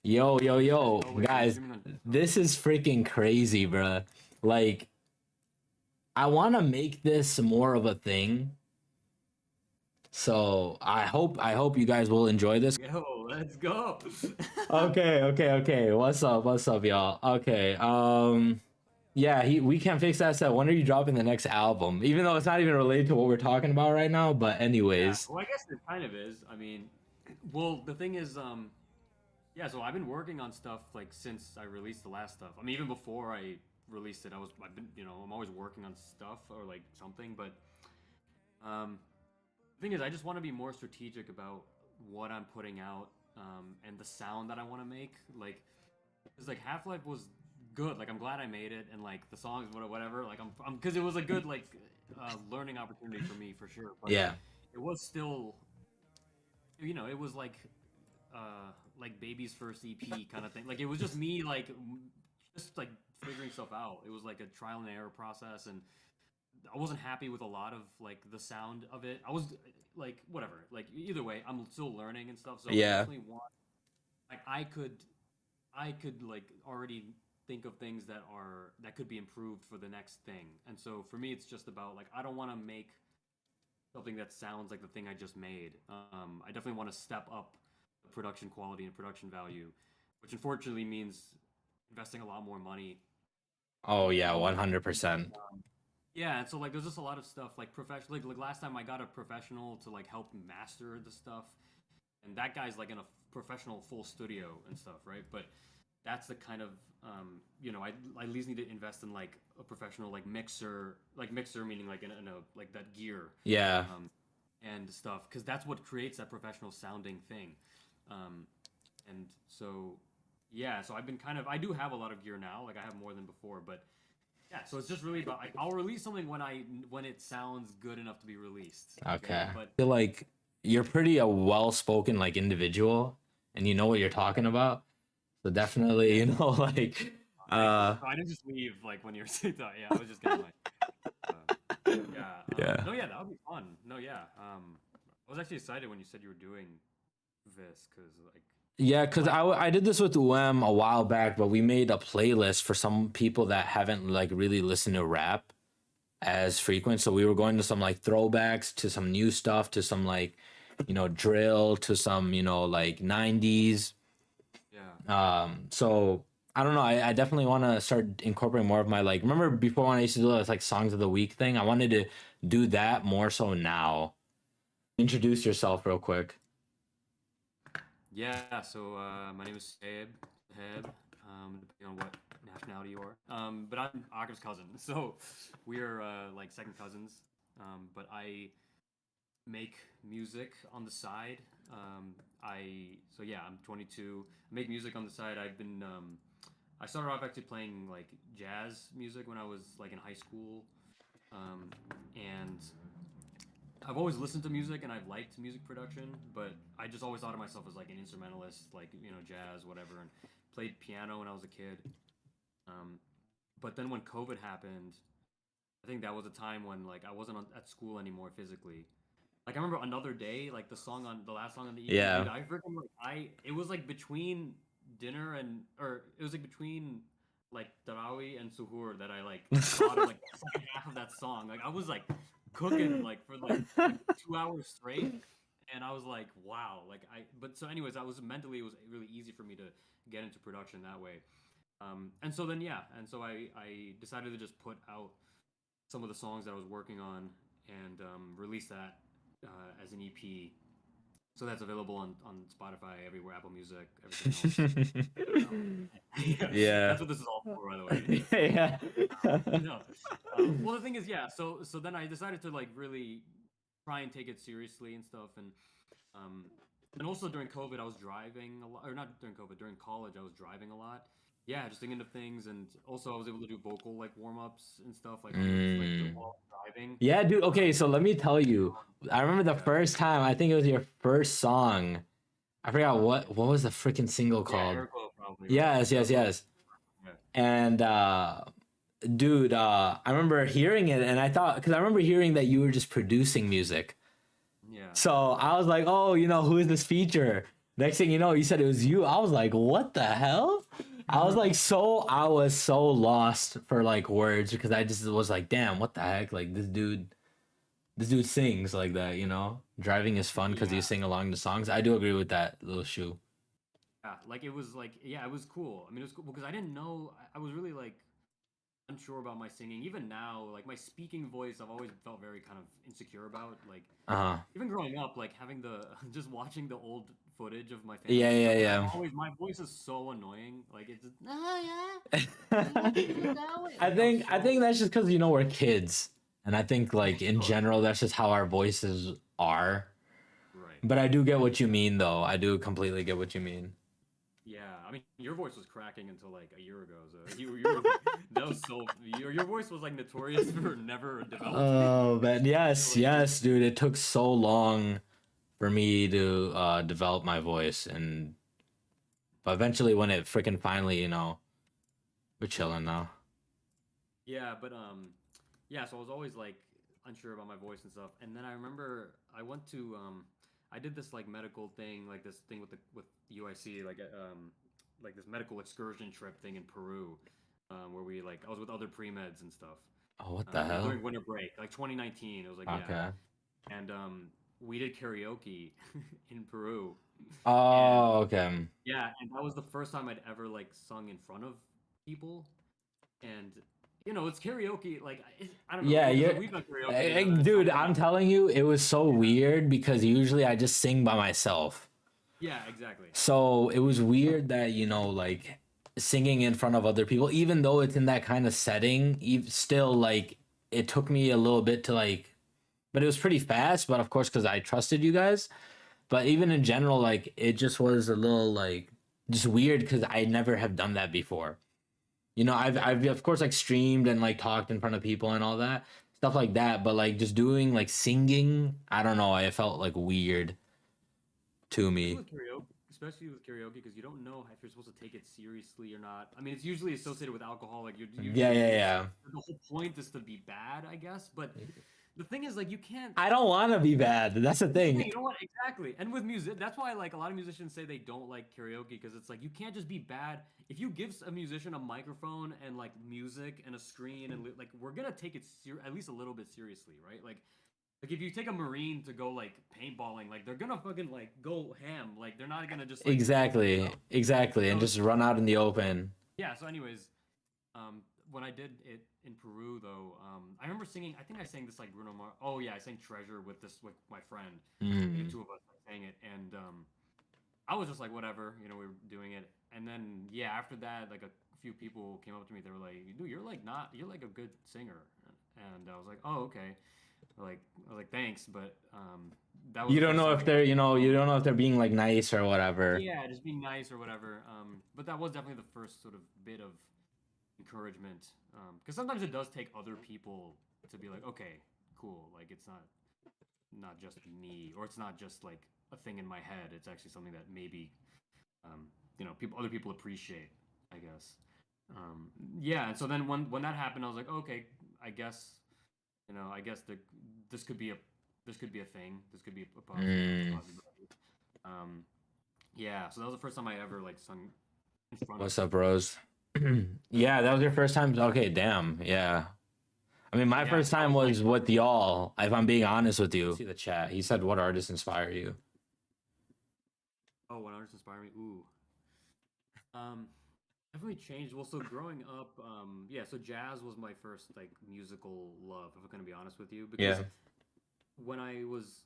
Yo, yo, yo, Oh wait, are you guys, streaming on TikTok? this is freaking crazy, bruh. Like, I want to make this more of a thing. So I hope you guys will enjoy this. Yo, let's go. Okay. What's up, y'all? Okay. Yeah, we can't fix that set. When are you dropping the next album? Even though it's not even related to what we're talking about right now, but Yeah, anyways. well, I guess it kind of is. I mean, well, the thing is, yeah. So I've been working on stuff like since I released the last stuff. I mean, even before I released it, I've been, I'm always working on stuff or like something. But um, the thing is, I just want to be more strategic about what I'm putting out, and the sound that I want to make. Like, because like Half Life was good. Like I'm glad I made it, and like the songs, whatever. Like I'm because it was a good like learning opportunity for me for sure. But Yeah. it was still, it was like baby's first EP kind of thing. Like it was just me just like figuring stuff out. It was like a trial and error process, and I wasn't happy with a lot of like the sound of it. I was like whatever. Like either way, I'm still learning and stuff. So I Yeah. definitely want like I could like already think of things that could be improved for the next thing. And so for me, it's just about like I don't want to make something that sounds like the thing I just made. I definitely want to step up the production quality and production value, which unfortunately means investing a lot more money Oh yeah, into it. 100%. Yeah, and so like there's just a lot of stuff like professional. Like last time I got a professional to like help master the stuff, and that guy's like in a professional full studio and stuff, right? But that's the kind of I at least need to invest in like a professional like mixer meaning like in a like that gear, Yeah. um, and stuff because that's what creates that professional sounding thing, um, and so yeah, so I've been kind of I do have a lot of gear now, like I have more than before, but yeah, so it's just really about like I'll release something when it sounds good enough to be released, okay? Okay. I But feel like you're pretty a well-spoken like individual and you know what you're talking about. So definitely, yeah, like thank you. uh No, I didn't just leave like when you were saying that. Yeah, I was just getting my uh, yeah. yeah. No, yeah, that would be fun. No, yeah. I was actually excited when you said you were doing this because like Yeah, I cuz like I did this with UM a while back, but we made a playlist for some people that haven't like really listened to rap as frequent. So we were going to some like throwbacks to some new stuff to some like drill to some like 90s. yeah. So I don't know. I definitely want to start incorporating more of my like. Remember before when I used to do this like songs of the week thing? I wanted to do that more so now. Introduce yourself real quick. Yeah, so my name is Sahib, depending on what nationality you are. But I'm Akif's cousin, so we're like second cousins. But I make music on the side. I'm 22. I make music on the side. I started off actually playing like jazz music when I was like in high school, um, and I've always listened to music and I've liked music production, but I just always thought of myself as like an instrumentalist, like jazz, whatever, and played piano when I was a kid. Um, but then when COVID happened, I think that was a time when like I wasn't at school anymore physically. Like I remember Another Day, like the last song on the EP, dude. Yeah. I freaking like I it was like between dinner and or it was like between like Tarawih and Suhoor that I like thought of like the second half of that song. Like I was like cooking like for like 2 hours straight, and I was like, wow. Like I but so anyways, I was mentally it was really easy for me to get into production that way. And so then yeah, and so I decided to just put out some of the songs that I was working on and release that as an EP. So that's available on Spotify, everywhere, Apple Music, everything else. Yeah, Yeah. that's what this is all for, by the way. So Yeah. no, well the thing is, yeah. So then I decided to like really try and take it seriously and stuff, um, and also during COVID I was driving a lot, or not during COVID, during college I was driving a lot. Yeah, just thinking of things, and also I was able to do vocal like warm ups and stuff like on the like Mm. while driving. Yeah, dude. Okay, Um, so let me tell you. I remember the yeah, first time. I think it was your first song. I forgot what was the freaking single yeah, called. Airglow probably, right? Yes, yes, Airglow. yes. Yeah, And dude, I remember hearing it, and I thought because I remember hearing that you were just producing music. yeah, So I was like, oh, who is this feature? Next thing you know, you said it was you. I was like, what the hell? I was so lost for like words because I just was like, damn, what the heck? Like this dude sings like that, you know? Driving is fun because you Yeah. sing along the songs. I do agree with that little shoe. Yeah, like it was like yeah, it was cool. I mean, it was cool because I didn't know. I was really like unsure about my singing. Even now, like my speaking voice, I've always felt very kind of insecure about. Like Uh-huh. even growing up, like having the just watching the old footage of my Yeah, family and yeah, stuff. Like I'm yeah. always my voice is so annoying. Like it's just, oh yeah, you like to do it that way. Like I'm I think so that's just because you know we're kids. And I think yeah, like in sure, general that's just how our voices are. right. But I do get what you mean though. I do completely get what you mean. Yeah, I mean, your voice was cracking until like a year ago. So you were that was so your voice was like notorious for never developing. Oh man, For, yes, like years. yes, dude. It took so long for me to develop my voice, and but eventually, when it freaking finally, you know, we're chilling now. Yeah, but yeah. So I was always like unsure about my voice and stuff. And then I remember I went to I did this like medical thing, like this thing with the with UIC, like this medical excursion trip thing in Peru, where we like I was with other pre meds and stuff. Oh, what the It was hell? during winter break, like 2019. It was like yeah, Okay. and we did karaoke in Peru, and Oh, okay. yeah, and that was the first time I'd ever like sung in front of people, and you know it's karaoke. Like I don't know Yeah, because you're, like we've done karaoke together. It's dude. something I'm that telling you, it was so yeah, weird because usually I just sing by myself. yeah, exactly. So it was weird that, you know, like singing in front of other people, even though it's in that kind of setting, still like it took me a little bit to like, but it was pretty fast. But of course, because I trusted you guys. But even in general, like it just was a little like just weird because I never have done that before. You know, Yeah, I've of course like streamed and like talked in front of people and all that stuff like that. But like just doing like singing, I don't know. I felt like weird to me. especially with karaoke, because you don't know if you're supposed to take it seriously or not. I mean, it's usually associated with alcohol. Like you're Yeah, usually yeah, it's yeah. the whole point is to be bad, I guess. But the thing is, like, you can't. I don't want to be bad. That's the Yeah, thing. you know what? Exactly. And with music, that's why like a lot of musicians say they don't like karaoke because it's like you can't just be bad. If you give a musician a microphone and like music and a screen and like we're gonna take it at least a little bit seriously, right? Like if you take a marine to go like paintballing, like they're gonna fucking like go ham. Like they're not gonna just like you Exactly, know. exactly, and So just run out in the open. yeah. So anyways, when I did it in Peru though, I remember singing. I think I sang this like Bruno Mars. Oh yeah, I sang Treasure with this with my friend. The Mm. two of us like, sang it, and I was just like whatever, you know, we were doing it. And then yeah, after that, like a few people came up to me. They were like, "Dude, you're like a good singer." And I was like, "Oh okay." Like I was like, "Thanks," but that was You the don't first know time if I they're, you know, you really don't know if they're being like nice or whatever. yeah, just being nice or whatever. But that was definitely the first sort of bit of encouragement. Because sometimes it does take other people to be like, okay, cool. Like it's not just me, or it's not just like a thing in my head. It's actually something that maybe you know other people appreciate. I guess. Yeah, and so then when that happened, I was like, okay, I guess you know, I guess this could be a this could be a thing. This could be a Mm. possibility. Um, yeah, so that was the first time I ever like sung in front of What's up, people. Rose? Yeah, that was your first time. Okay, damn. Yeah. I mean, my Yeah, first so that time was like, was with y'all. If I'm being honest with you, see the chat. He said, "What artists inspire you?" oh, what artists inspire me? Ooh, um, definitely changed. Well, so growing up, yeah, so jazz was my first like musical love. If I'm gonna be honest with you, because Yeah. when I was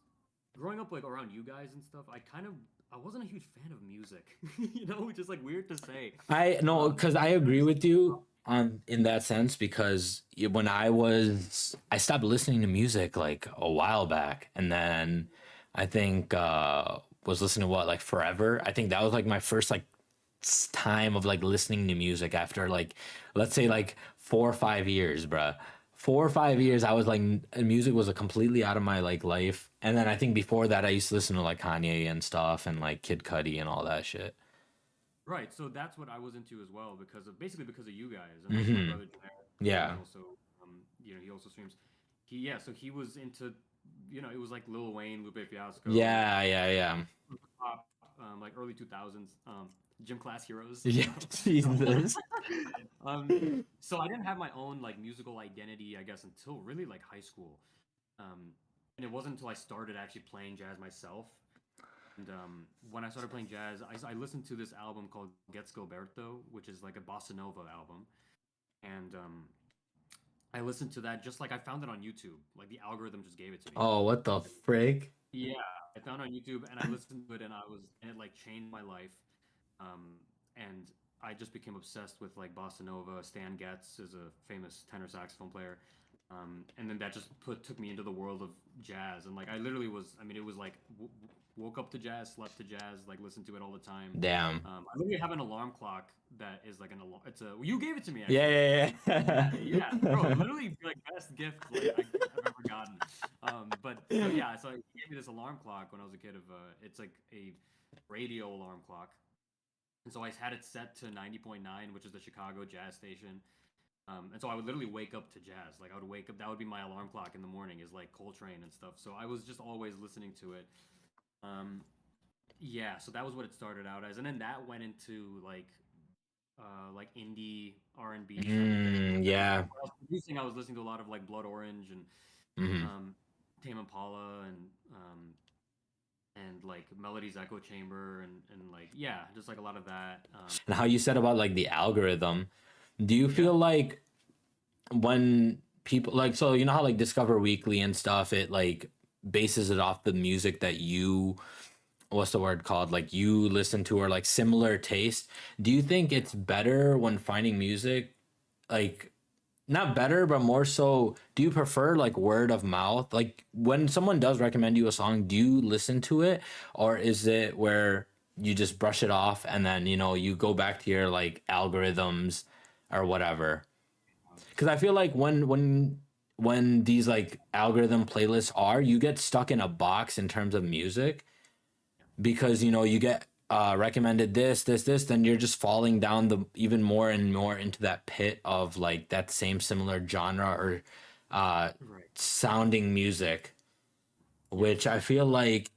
growing up, like around you guys and stuff, I wasn't a huge fan of music. You know, which is like weird to say. I no, because I Very agree with strict. you on in that sense because when I stopped listening to music like a while back, and then I think was listening to what like forever. I think that was like my first like time of like listening to music after like let's say like 4 or 5 years, bruh. 4 or 5 years, I was like music was a completely out of my like life, and then I think before that I used to listen to like Kanye and stuff and like Kid Cudi and all that shit. Right, so that's what I was into as well because of basically because of you guys and also my Hmm. brother Jared, who's Yeah. also you know he also streams. Yeah, so he was into you know it was like Lil Wayne, Lupe Fiasco, Yeah, yeah, yeah. Pop, like early 2000s, gym class heroes. Yeah, Jesus. So I didn't have my own like musical identity, I guess, until really like high school. Um, and it wasn't until I started actually playing jazz myself. And when I started playing jazz, I listened to this album called Get Scoberto, which is like a bossa nova album. And I listened to that just like I found it on YouTube. Like the algorithm just gave it to me. Oh, what the frick? Yeah, I found it on YouTube and I listened to it and it like changed my life. And I just became obsessed with like bossa nova. Stan Getz is a famous tenor saxophone player. And then that just took me into the world of jazz. And like I literally was, I mean, it was like woke up to jazz, slept to jazz, like listened to it all the time. Damn. I literally have an alarm clock that is like an alarm. It's a you gave it to me Yeah, actually. yeah, Yeah, bro, literally like best gift like I've ever gotten. But so yeah, so he gave me this alarm clock when I was a kid. It's like a radio alarm clock, and so I had it set to 90.9, which is the Chicago jazz station. And so I would literally wake up to jazz. Like I would wake up, that would be my alarm clock in the morning, is like Coltrane and stuff. So I was just always listening to it. Um, yeah, so that was what it started out as, and then that went into like indie R&B yeah. type of thing. Yeah. When I was producing, I was listening to a lot of like Blood Orange and Hmm. Tame Impala and like Melody's Echo Chamber and like yeah, just like a lot of that. And how you said about like the algorithm, do you Yeah, feel like when people like, so you know how like Discover Weekly and stuff, it like bases it off the music that you, what's the word called, like you listen to, or like similar taste? Do you think it's better when finding music, like not better but more so, do you prefer like word of mouth, like when someone does recommend you a song, do you listen to it, or is it where you just brush it off and then you go back to your like algorithms or whatever? Because I feel like when these like algorithm playlists are, you get stuck in a box in terms of music, because you get recommended this, then you're just falling down the even more and more into that pit of like that same similar genre or right. sounding music, Yeah, which I feel like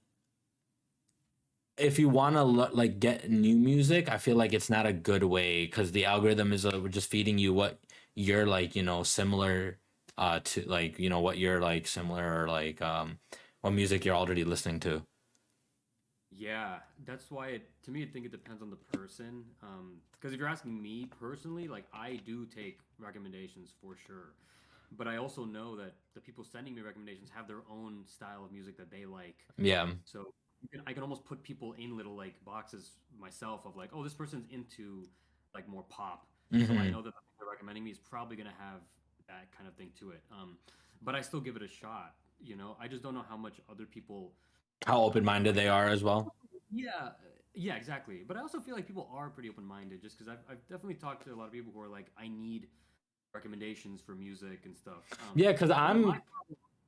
if you want to like get new music, I feel like it's not a good way, because the algorithm is just feeding you what you're like similar to, like what you're like similar, or like what music you're already listening to. yeah. That's why to me, I think it depends on the person. Because if you're asking me personally, like I do take recommendations for sure. But I also know that the people sending me recommendations have their own style of music that they like. Yeah. So I can almost put people in little like boxes myself of like, oh, this person's into like more pop. So I Hmm. know that the thing they're recommending me is probably gonna have that kind of thing to it. But I still give it a shot. I just don't know how much other people How open-minded like. they are as well. Yeah, yeah, exactly. But I also feel like people are pretty open-minded, just because I've definitely talked to a lot of people who are like, I need recommendations for music and stuff. Yeah, because One of my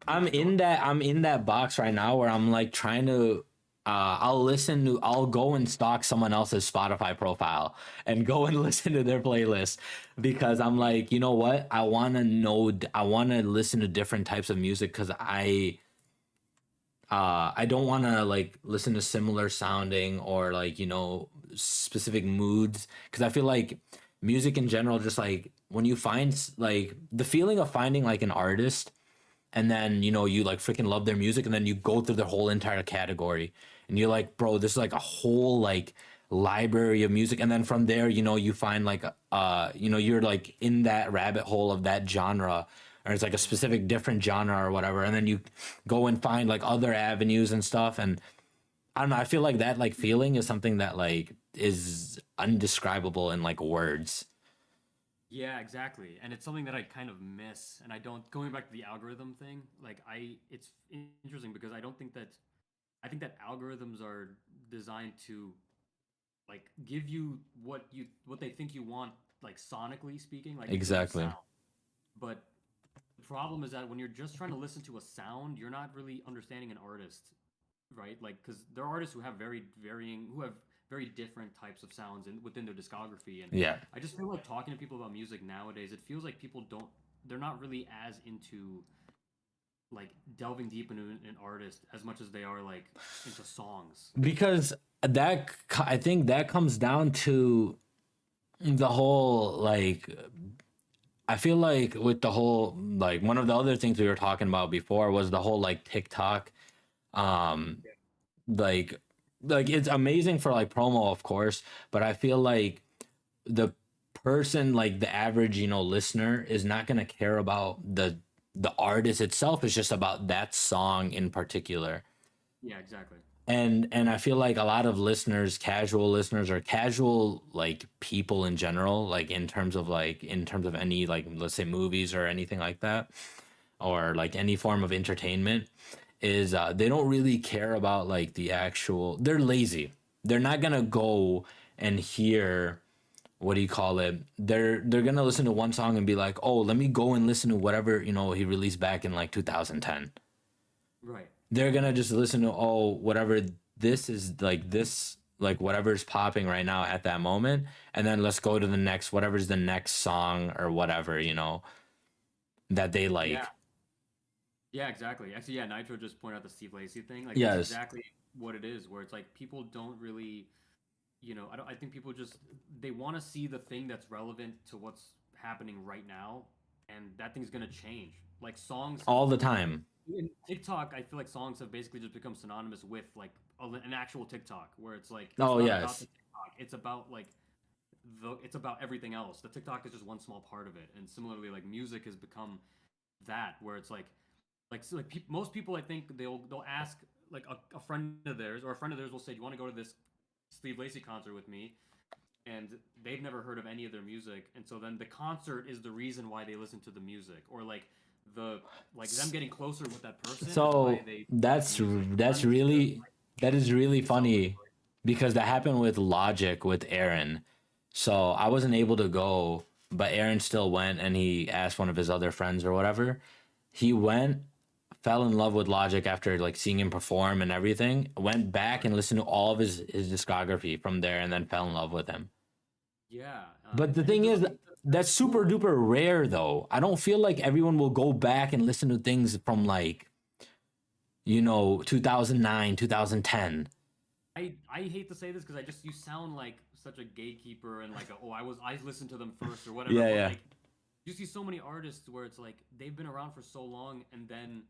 I'm yeah, go on. in that box right now where I'm like trying to I'll go and stalk someone else's Spotify profile and go and listen to their playlist, because I'm Yeah, like, you know what? I want to listen to different types of music, because I don't want to like listen to similar sounding, or like specific moods, because I feel like music in general, just like when you find like the feeling of finding like an artist, and then you like freaking love their music, and then you go through their whole entire category, and you're like, bro, this is like a whole like library of music, and then from there you find like you're like in that rabbit hole of that genre, or it's like a specific different genre or whatever, and then you go and find like other avenues and stuff. And I don't know, I feel like that like feeling is something that like is undescribable in like words. yeah, exactly. And it's something that I kind of miss. And I don't, going back to the algorithm thing, like it's interesting because I think that algorithms are designed to like give you what they think you want, like sonically speaking, like in terms of Exactly. sound. But the problem is that when you're just trying to listen to a sound, you're not really understanding an artist, right? Like, because there are artists who have very different types of sounds within their discography, and Yeah. I just feel like talking to people about music nowadays, it feels like people don't, they're not really as into like delving deep into an artist as much as they are like into songs. Because I think that comes down to the whole like I feel like with the whole like one of the other things we were talking about before was the whole like TikTok um Yeah. like it's amazing for like promo of course, but I feel like the person like the average listener is not going to care about the artist itself. It's just about that song in particular. Yeah, exactly. And I feel like a lot of listeners, casual listeners or casual like people in general, like in terms of any like let's say movies or anything like that, or like any form of entertainment, is they don't really care about like the actual. They're lazy. They're not gonna go and hear what do you call it? They're gonna listen to one song and be like, oh, let me go and listen to whatever he released back in like 2010. Right. They're gonna just listen to whatever this is like this like whatever's popping right now at that moment, and then let's go to the next whatever's the next song or whatever that they Yeah. like. Yeah, exactly. Actually, yeah, Nitro just pointed out the Steve Lacy thing. Like that's Yes, exactly what it is, where it's like people don't really, I think people just they want to see the thing that's relevant to what's happening right now, and that thing's gonna change. Like songs have all the time. in TikTok, I feel like songs have basically just become synonymous with like an actual TikTok, where it's like it's Oh not about the yes. TikTok, it's about like it's about everything else. The TikTok is just one small part of it, and similarly, like music has become that, where it's most people I think they'll ask like a friend of theirs or a friend of theirs will say, "Do you want to go to this Steve Lacy concert with me?" And they've never heard of any of their music, and so then the concert is the reason why they listen to the music, or the like them getting closer with that person is why So they the that's music. So that's I'm just the really that is really funny celebratory. because that happened with Logic with Aaron. So I wasn't able to go, but Aaron still went and he asked one of his other friends or whatever. He went, fell in love with Logic after like seeing him perform and everything. Went back Right. and listened to all of his discography from there and then fell in love with him. Yeah, But the and it thing is, doesn't. that's That's super cool. duper rare though. I don't feel like everyone will go back and listen to things from like 2009, 2010. I hate to say this because I just you sound like such a gatekeeper and like I listened to them first or whatever, Yeah, but yeah. like you see so many artists where it's like they've been around for so long and then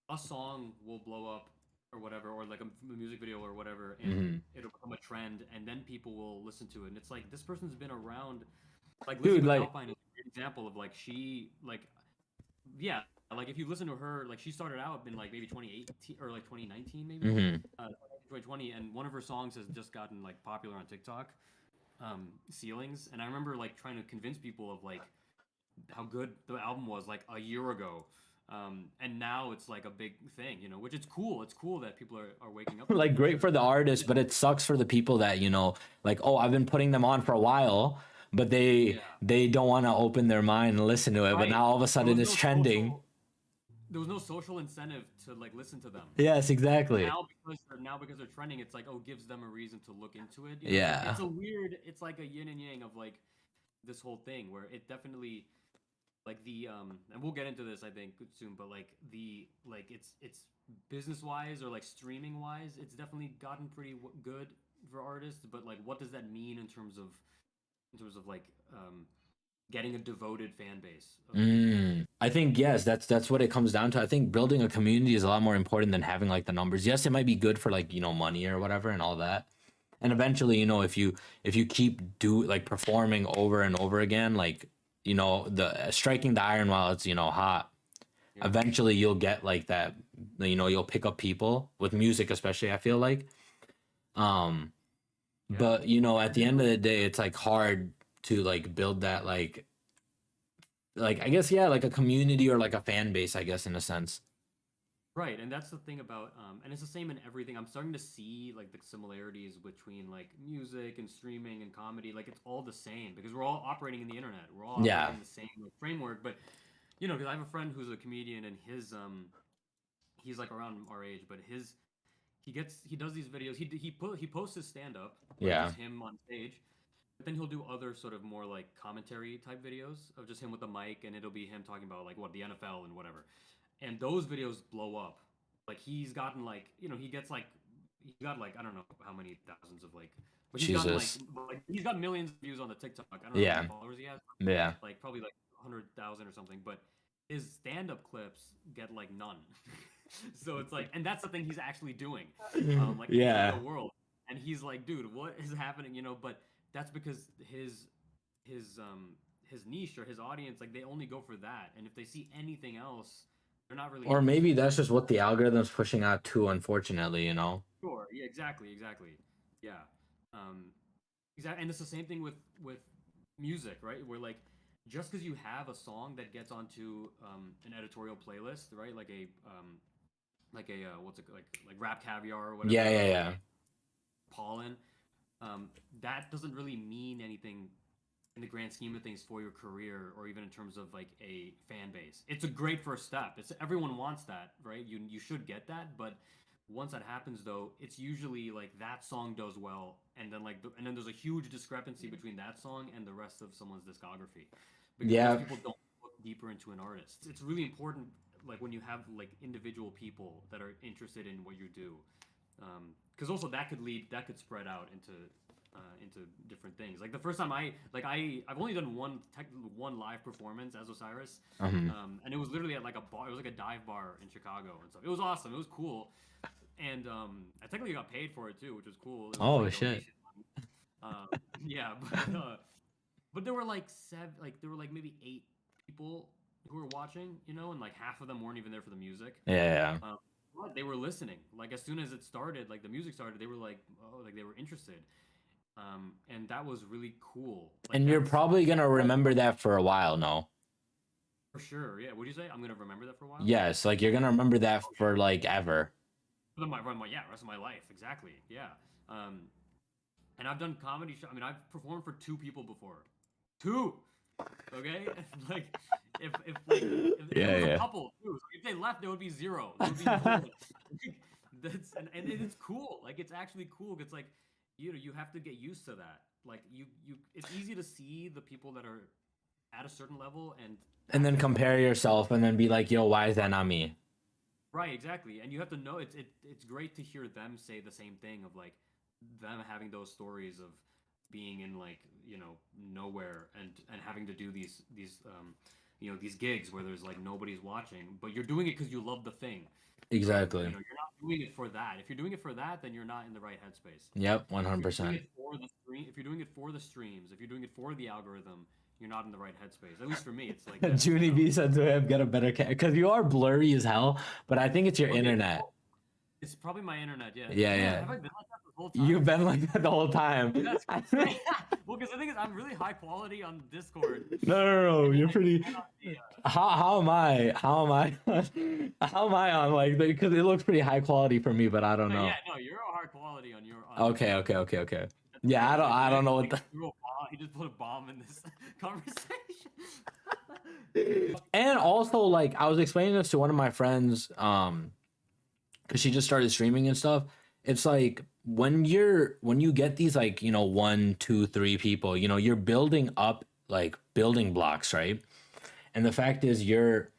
a song will blow up or whatever, or like a music video or whatever, and Hmm. it'll become a trend and then people will listen to it, and it's like this person's been around. Like Lizzie Dude, like, McAlpine is a great example of like she like yeah, like if you listen to her, like she started out in like maybe 2018 or like 2019 maybe, hmm. 2020, and one of her songs has just gotten like popular on TikTok, Ceilings, and I remember like trying to convince people of like how good the album was like a year ago, and now it's like a big thing, which it's cool. It's cool that people are waking up to it Like, for great sure. for the artist, but it sucks for the people that, like, oh, I've been putting them on for a while, but they Yeah, they don't want to open their mind and listen to it. But right. now all of a There sudden was it's no trending. social. There was no social incentive to like listen to them. Yes, exactly. Now because they're trending, it's like, oh, gives them a reason to look into it. It's like Yeah. it's like a yin and yang of like this whole thing where it definitely like the and we'll get into this I think soon, but like it's business wise or like streaming wise, it's definitely gotten pretty good for artists, but like what does that mean in terms of like getting a devoted fan base of people? I think yes, that's what it comes down to. I think building a community is a lot more important than having like the numbers. Yes, it might be good for like, money or whatever and all that. And eventually, if you keep like performing over and over again, like, the striking the iron while it's, hot, Yeah, eventually you'll get like that, you'll pick up people with music, especially, I feel like. Um, yeah. but I at the end of definitely the day, it's like hard to like build that like I guess yeah, like a community or like a fan base, I guess, in a sense. Right, and that's the thing about, and it's the same in everything. I'm starting to see like the similarities between like music and streaming and comedy. Like it's all the same because we're all operating in the internet. We're all Yeah. operating in the same like, framework. But because I have a friend who's a comedian and he's like around our age, but he does these videos. He posts his stand up, where it's Yeah. just him on stage. But then he'll do other sort of more like commentary type videos of just him with the mic, and it'll be him talking about like what the NFL and whatever, and those videos blow up. Like he's gotten like he gets like he got like I don't know how many thousands of like, but he's gotten Jesus. like he's got millions of views on the TikTok. I don't know how many Yeah. followers he has, Yeah. like probably like 100,000 or something. But his stand-up clips get like none. So it's like, and that's the thing he's actually doing, like in the Yeah. real world. And he's like, dude, what is happening? You know, but that's because his niche or his audience, like they only go for that. And if they see anything else, they're not really Or maybe interested. that's just what the algorithm's pushing out too, unfortunately, you know? Sure. Yeah. Exactly. Exactly. Yeah. Um. Exactly. And it's the same thing with music, right? Where like just because you have a song that gets onto an editorial playlist, right? Like a what's it like rap caviar or Yeah, whatever, yeah, or like yeah. pollen. That doesn't really mean anything in the grand scheme of things for your career or even in terms of like a fan base. It's a great first step. It's everyone wants that, right? You should get that, but once that happens though, it's usually like that song does well and then and then there's a huge discrepancy between that song and the rest of someone's discography because most Yeah. people don't look deeper into an artist. It's really important like when you have like individual people that are interested in what you do. Because also that could spread out into different things. Like the first time I've only done one live performance as Osiris, Um, and it was literally at like a bar. It was like a dive bar in Chicago and stuff. It was awesome. It was cool, and I technically got paid for it too, which was cool. It was oh like shit. donation money. Yeah, but there were like there were like maybe 8 people who were watching, you know, and like half of them weren't even there for the music. Yeah. Um, but they were listening. Like as soon as it started, like the music started, they were like, oh, like they were interested. And that was really cool. Like And you're probably gonna remember that for a while, no? for sure. Yeah. What do you say? I'm gonna remember that for a while. Yes, like you're gonna remember that Oh yeah. for like ever. Yeah, rest of my life. Exactly. Yeah. Um, and I've done comedy show. I mean, I've performed for 2 people before. Two. Okay. Like, if it Yeah, was a yeah. couple too. So if they left, there would be zero. There would be no one. That's and it's cool. Like it's actually cool. It's like you know you have to get used to that. Like it's easy to see the people that are at a certain level and And act then like compare yourself and then be like, yo, why is that right, not me? right, exactly. And you have to know it's great to hear them say the same thing of like them having those stories of being in like you know nowhere and having to do these you know these gigs where there's like nobody's watching, but you're doing it because you love the thing. You Exactly. know, you're not doing it for that. If you're doing it for that, then you're not in the right headspace. Yep, If you're doing 100%. it for the stream, if you're doing it for the streams, if you're doing it for the algorithm, you're not in the right headspace. At least for me, it's like that. You Junie know, B said to him, get a better because you are blurry as hell, but I think it's your okay, internet. well, it's probably my internet. Yeah. Yeah, Damn, yeah. have I been like that the whole You've time? been like that the whole time. That's great. Well, because the thing is, I'm really high quality on Discord, No. You're pretty. and on the How am I? How am I? How am I on like because it looks pretty high quality for me, but I don't no, yeah, know. no, you're a high quality on your Okay, end. okay. That's Yeah, great. I Junaid don't know just what like the. threw a bomb. He just put a bomb in this conversation. And also, like, I was explaining this to one of my friends, because she just started streaming and stuff. It's like when you get these like one, two, three people, you're building up like building blocks, right? And the fact is, you're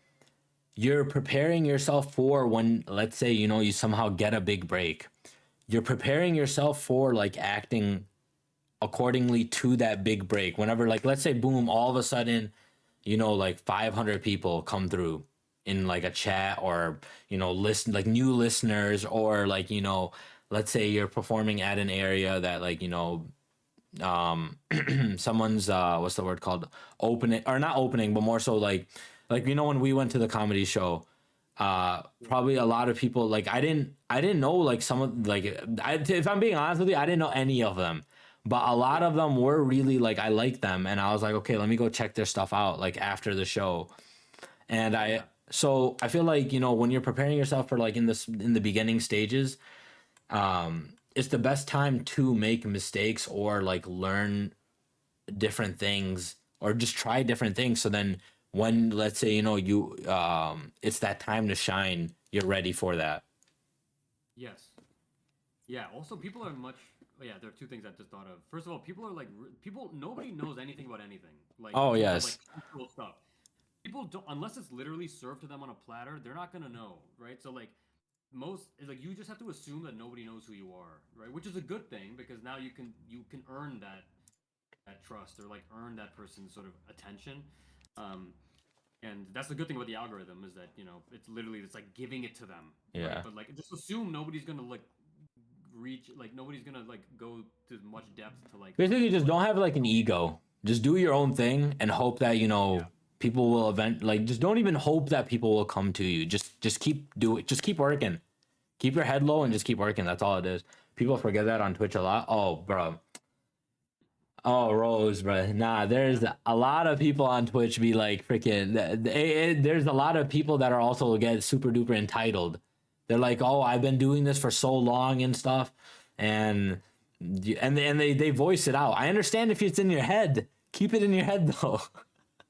preparing yourself for when, let's say, you somehow get a big break. You're preparing yourself for like acting accordingly to that big break. Whenever, like, let's say, boom, all of a sudden, like 500 people come through in like a chat, or listen, like new listeners, or like let's say you're performing at an area that, like, um someone's what's the word called, opening, or not opening, but more so like when we went to the comedy show, probably a lot of people, like, I didn't know, like, some of, like, if I'm being honest with you, I didn't know any of them, but a lot Yeah, of them were really, like, I liked them, and I was like, okay, let me go check their stuff out, like, after the show. And I yeah, so I feel like, when you're preparing yourself for, like, in the beginning stages, it's the best time to make mistakes, or like learn different things, or just try different things, so then when, let's say, you it's that time to shine, you're ready for that. yes, yeah. Also, people are much. Oh, yeah, there are 2 things I just thought of. First of all, people are like people. Nobody knows anything about anything, like in Oh terms of like yes. cultural stuff. People don't unless it's literally served to them on a platter. They're not gonna know, right? So like most like you just have to assume that nobody knows who you are, right? Which is a good thing because now you can earn that trust or like earn that person's sort of attention. Um, and that's the good thing about the algorithm is that it's literally it's like giving it to them, right? Yeah. But like just assume nobody's gonna like reach like nobody's gonna like go to much depth to like Basically, find you. just don't have like an ego. Just do your own thing and hope that Yeah, people will like just don't even hope that people will come to you. Just keep do it. Just keep working. Keep your head low and just keep working. That's all it is. People forget that on Twitch a lot. Oh, bro. Oh, Rose, bro. Nah, there's a lot of people on Twitch be like freaking. There's a lot of people that are also get super duper entitled. They're like, oh, I've been doing this for so long and stuff, and they voice it out. I understand if it's in your head. Keep it in your head though.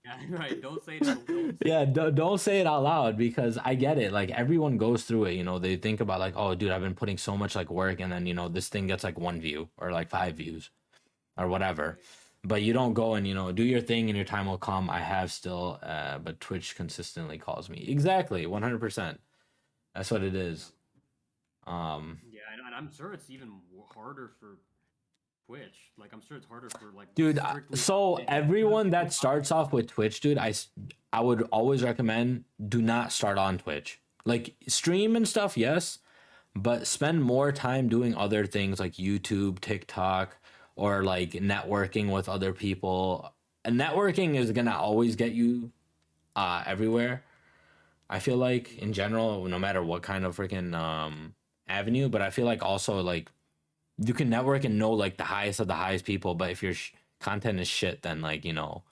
yeah, right. Don't say it. Don't say Yeah, it. don't say it out loud because I get it. Like everyone goes through it. They think about like, oh, dude, I've been putting so much like work, and then this thing gets like 1 view or like 5 views or whatever. Right. But you don't go and do your thing, and your time will come. I have still, but Twitch consistently calls me. Exactly, 100%. That's what it is. Um, Yeah, and I'm sure it's even harder for Twitch. Like I'm sure it's harder for like dude. strictly So content. everyone that starts off with Twitch, dude, I would always recommend do not start on Twitch. Like stream and stuff, yes, but spend more time doing other things like YouTube, TikTok, or like networking with other people. And networking is gonna always get you everywhere. I feel like in general, no matter what kind of freaking avenue, but I feel like also like you can network and know like the highest of the highest people, but if your content is shit, then like the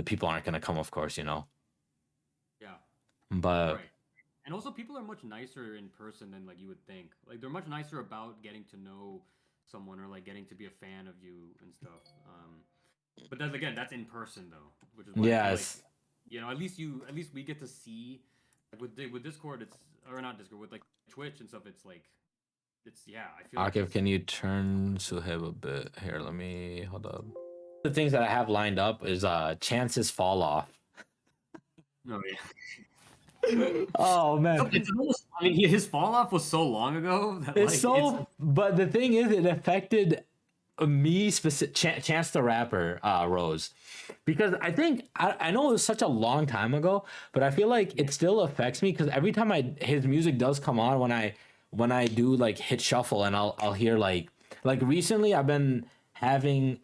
people aren't gonna come, of course. Yeah, But right. And also, people are much nicer in person than like you would think. Like they're much nicer about getting to know someone or like getting to be a fan of you and stuff. But then again, that's in person though, which is why I feel like yes, at least we get to see like with Discord, it's or not Discord with like Twitch and stuff. It's like it's yeah. I feel like Akif, it's can you turn Suhaib a bit here? Let me hold up. The things that I have lined up is chances fall off. oh yeah. Oh man, It's almost, I mean, his fall off was so long ago that it's like it's so. But the thing is, it affected me specific. Chance the Rapper, Rose, because I know it was such a long time ago, but I feel like it still affects me because every time his music does come on when I do like hit shuffle and I'll hear like recently I've been having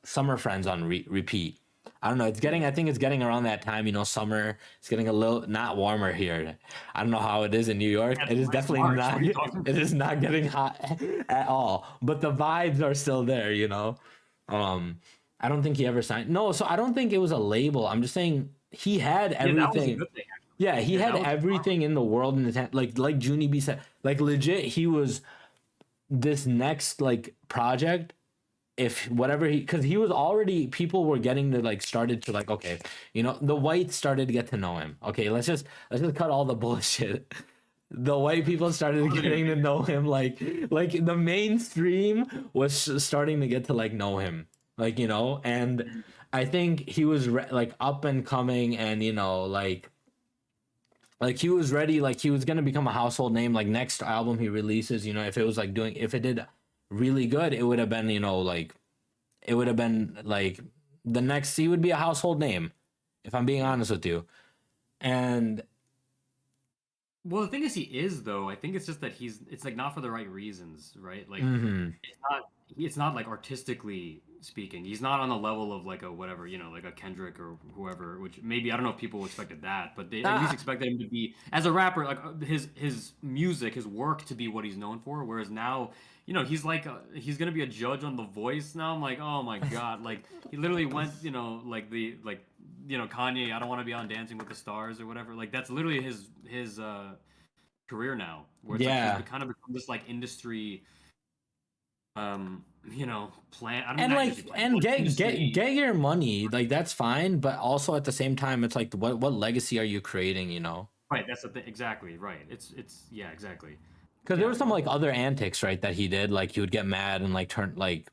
Summer Friends on repeat. I don't know. I think it's getting around that time. Summer. It's getting a little not warmer here. I don't know how it is in New York. yeah, It is it's definitely March. not. What are you talking It about? is not getting hot at all. But the vibes are still there. Um, I don't think he ever signed. No, so I don't think it was a label. I'm just saying he had Yeah, that was a everything. good thing actually. Yeah, he Yeah, had that was smart. everything in the world in his hand. Like Junie B said, like legit, he was this next like project. If whatever because he was already people were getting to like started to like okay, the whites started to get to know him. Okay, let's just cut all the bullshit. The white people started Positive, getting to yeah. know him like the mainstream was starting to get to like know him and Mhm. I think he was like up and coming and like he was ready like he was gonna become a household name like next album he releases if it was like doing if it did really good it would have been like it would have been like the next he would be a household name if I'm being Yeah. honest with you and Well, the thing is, he is though. I think it's just that it's like not for the right reasons, right? Like mhm. it's not it's not like artistically speaking. He's not on the level of like a whatever, like a Kendrick or whoever, which maybe I don't know if people expected that, but they at least Ah, expected him to be as a rapper, like his music, his work to be what he's known for. Whereas now, he's like he's gonna be a judge on The Voice now. I'm like, oh my God, like he literally went, like the like Kanye, I don't want to be on Dancing with the Stars or whatever. Like that's literally his career now, where it's like he's yeah kind of become this like industry plan. I don't mean and not like industry plan, and but get industry. your money like that's fine but also at the same time it's like what legacy are you creating Right, that's the thing. Exactly right. It's yeah, exactly. because there Yeah. were some like other antics right that he did like he would get mad and like turn like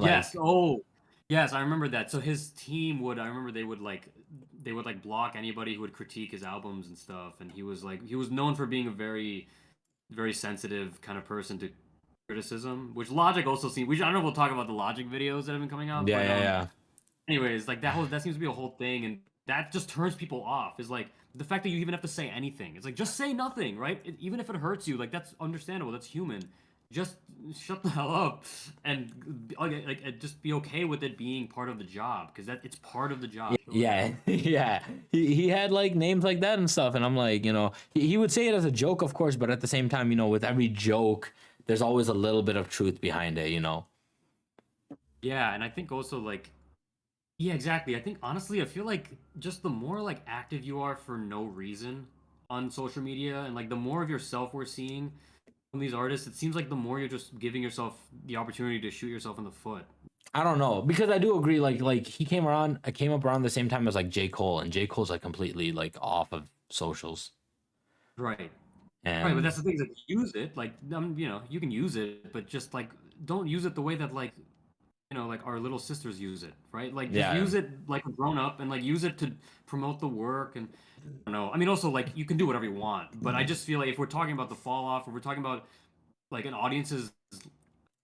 Yes. Oh, Yes, I remember that. So his team would, I remember they would like block anybody who would critique his albums and stuff. And he was known for being a very sensitive kind of person to criticism, which Logic also seemed. I don't know if we'll talk about the Logic videos that have been coming out, Yeah, but yeah, yeah. anyways, like that seems to be a whole thing, and that just turns people off. Is like the fact that you even have to say anything. It's like just say nothing, right? Even if it hurts you, like that's understandable. That's human. Just shut the hell up and just be okay with it being part of the job because it's part of the job. Yeah, yeah. He had like names like that and stuff, and I'm like, he would say it as a joke, of course, but at the same time, with every joke, there's always a little bit of truth behind it. Yeah, and I think also like yeah, exactly. I think honestly, I feel like just the more like active you are for no reason on social media, and like the more of yourself we're seeing from these artists, it seems like the more you're just giving yourself the opportunity to shoot yourself in the foot. I don't know because I do agree. Like he came around, I came up around the same time as like J Cole, and J Cole's like completely like off of socials, Right. Right, but and that's the thing is like use it, like you can use it, but just like don't use it the way that like like our little sisters use it, right? Like just yeah, use it like a grown up and like use it to promote the work and I don't know. I mean also like you can do whatever you want, but I just feel like if we're talking about the fall off or we're talking about like an audience's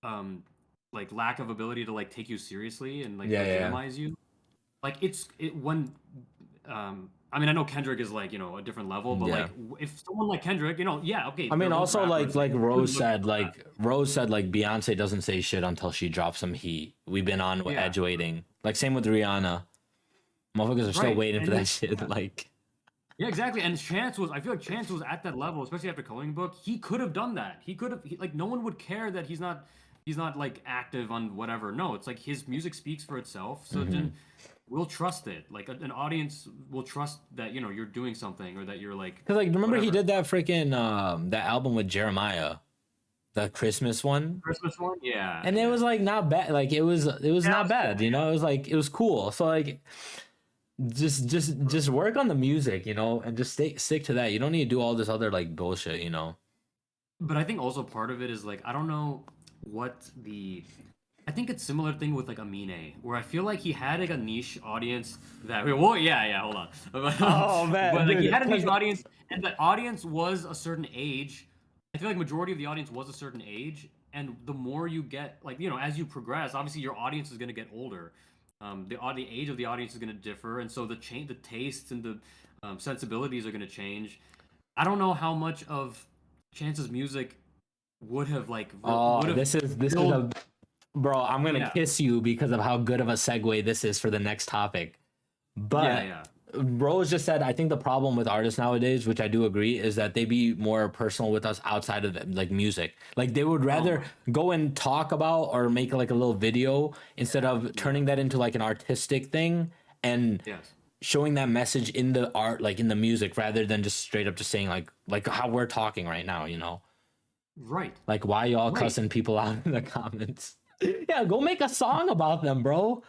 um like lack of ability to like take you seriously and like yeah, yeah. legitimize you, like it when I mean I know Kendrick is like, a different level, but Yeah. like if someone like Kendrick, yeah, okay, I they're mean, both also rappers. like Good Rose look said, for that. like Beyonce doesn't say shit until she drops some heat. We've been on Yeah. edge waiting. Like same with Rihanna. Motherfuckers are still Right. waiting for And that shit. Like, yeah, exactly. And I feel like Chance was at that level, especially after Coloring Book. He could have done that. He could have, like, no one would care that he's not like active on whatever. No, it's like his music speaks for itself. So mhm. then we'll trust it. Like an audience will trust that, you're doing something or that you're like, Cause like remember he whatever. did that freaking that album with Jeremiah, the Christmas one, Christmas one? Yeah, and it yeah. was like not bad. Like it was Yeah, that not was cool. bad. It was like it was cool. So like just work on the music, and just stick to that. You don't need to do all this other like bullshit. But I think also part of it is like I don't know what the I think it's similar thing with like Amine, where I feel like he had like a niche audience that well, yeah, hold on. Oh man, But like he dude. had a niche audience, and the audience was a certain age. I feel like majority of the audience was a certain age, and the more you get, like as you progress, obviously your audience is gonna get older. The age of the audience is gonna differ, and so the tastes and the sensibilities are gonna change. I don't know how much of Chance's music would have like Oh, would have this is built. a bro. I'm gonna Yeah, kiss you because of how good of a segue this is for the next topic. yeah, But yeah. Rose just said, I think the problem with artists nowadays, which I do agree, is that they be more personal with us outside of like music. Like they would Oh rather my. go and talk about or make like a little video instead of Yeah. turning that into like an artistic thing and Yes. showing that message in the art, like in the music, rather than just straight up just saying like how we're talking right now. Right. Like why y'all Right. cussing people out in the comments? Yeah, go make a song about them, bro.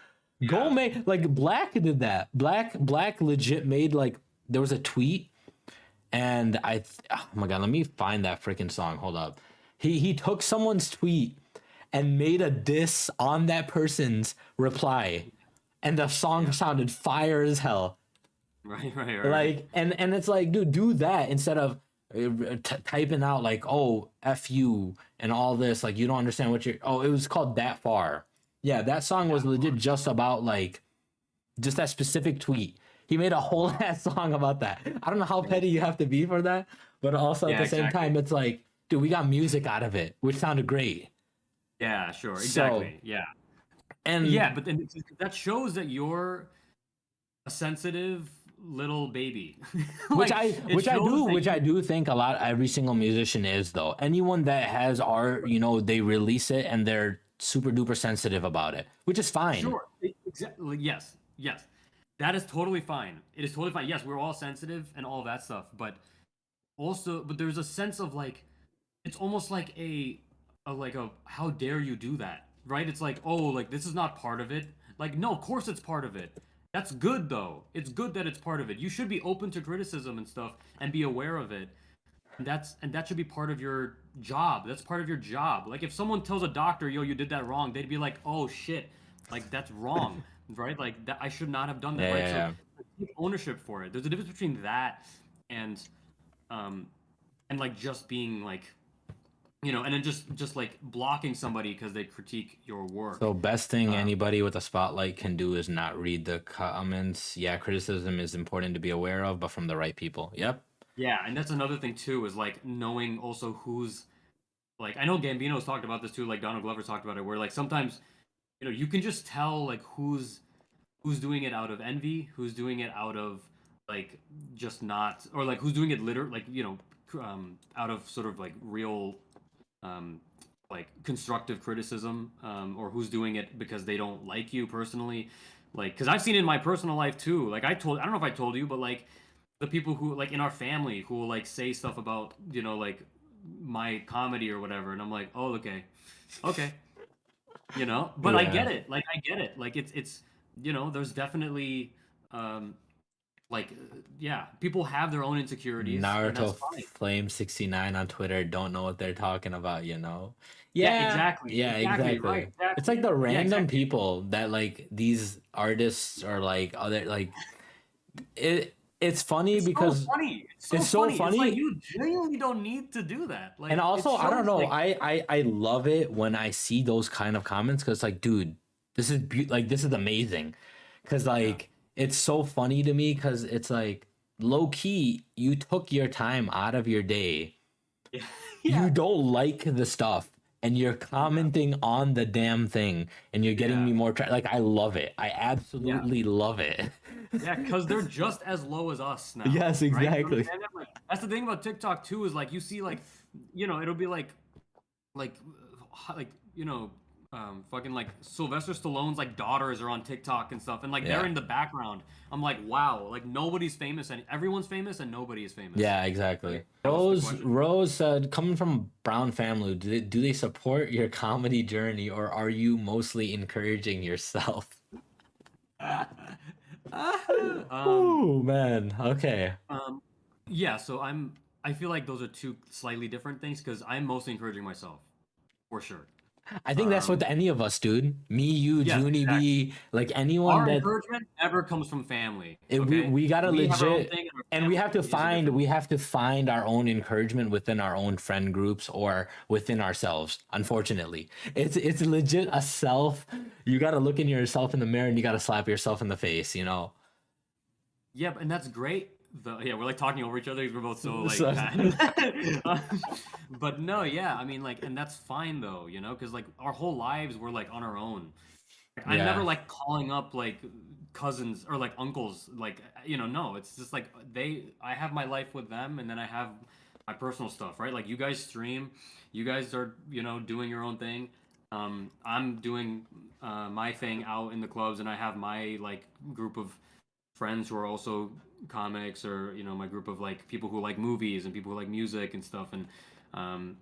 Go Yeah. make like Black did that. Black legit made like there was a tweet and oh my god, let me find that freaking song. Hold up. He took someone's tweet and made a diss on that person's reply. And the song Yeah. sounded fire as hell. Right. Right. Right. Like and it's like, dude, do that instead of typing out like, oh, f you and all this. Like you don't understand what you're. Oh, it was called That Far. Yeah, that song was That legit far. just about like just that specific tweet. He made a whole Wow. ass song about that. I don't know how petty you have to be for that, but also at Yeah. the same Exactly. time, it's like, dude, we got music out of it, which sounded great. Yeah. Sure. So Exactly. Yeah. and Yeah. But then that shows that you're a sensitive little baby. which Like I it shows that which I do think a lot every single musician is though. Anyone that has art, they release it and they're super duper sensitive about it, which is fine. sure. Exactly. Yes. Yes. That is totally fine. It is totally fine. Yes, we're all sensitive and all that stuff, but also, but there's a sense of like it's almost like a like a how dare you do that, right? It's like, oh, like this is not part of it. Like no, of course it's part of it. That's good though. It's good that it's part of it. You should be open to criticism and stuff and be aware of it. And that should be part of your job. That's part of your job. Like if someone tells a doctor, yo, you did that wrong, they'd be like, oh shit, Like that's wrong, right? Like that I should not have done that, Yeah, right? yeah, So yeah. take ownership for it. There's a difference between that and um like just being like, and then just like blocking somebody because they critique your work. So best thing Uh, anybody with a spotlight can do is not read the comments. Yeah, criticism is important to be aware of, but from the right people. Yep. yeah, and that's another thing too, is like knowing also who's like, I know Gambino's talked about this too, like Donald Glover's talked about it, where like sometimes, you can just tell like who's doing it out of envy, who's doing it out of like just not, or like who's doing it like, out of sort of like real um like constructive criticism, or who's doing it because they don't like you personally. Like, because I've seen it in my personal life too. Like I don't know if I told you, but like the people who like in our family who will like say stuff about, like my comedy or whatever, and I'm like, oh, okay, okay, but I Yeah. get it. Like I get it. Like it's there's definitely um like yeah, people have their own insecurities, and that's Naruto fine. Flame 69 on Twitter don't know what they're talking about, you know? Yeah, Yeah, exactly, yeah, exactly, right, exactly. It's like exactly. the Yeah, random exactly. people that like these artists or like other like it's funny It's so because funny. It's so it's so funny. It's like funny. you genuinely don't need to do that. And Like it also, I don't shows know. like I love it when I see those kind of comments because, like, dude, like this is amazing. Because yeah. like it's so funny to me because it's like low key, you took your time out of your day. Yeah. You Yeah. don't like the stuff, and you're Yeah. commenting on the damn thing, and you're getting Yeah. me more. Like I love it. I Yeah. absolutely love it. Yeah, because they're just as low as us now, Yes, right? You exactly. understand that? Like that's the thing about TikTok too, is like you see like, it'll be like like fucking like Sylvester Stallone's like daughters are on TikTok and stuff, and like they're Yeah. in the background. I'm like, wow, like nobody's famous and everyone's famous and nobody is famous. Yeah, Right? exactly. That was the Rose question. Rose said, coming from a Brown family, do they support your comedy journey or are you mostly encouraging yourself? um, Oh man. Okay. um, yeah, so I feel like those are two slightly different things because I'm mostly encouraging myself for sure. I think that's with Um, any of us, dude. Me, you, yes, Junie exactly. B, like anyone Our that encouragement never comes from family, we okay? we gotta We have our own legit thing, and our and family is a different we thing. have to find our own encouragement within our own friend groups or within ourselves. Unfortunately, it's legit a self. You gotta look in yourself in the mirror and you gotta slap yourself in the face. You know. Yeah, and that's great. Yeah, we're like talking over each other because we're both so like So, bad. Um, but no, yeah, I mean like, and that's fine though, because like our whole lives were like on our own. Like, I'm never yeah. like calling up like cousins or like uncles, like no, it's just like I have my life with them, and then I have my personal stuff, right? Like you guys stream, you guys are doing your own thing. I'm doing my thing out in the clubs, and I have my like group of friends who are also comics, or my group of like people who like movies and people who like music and stuff, and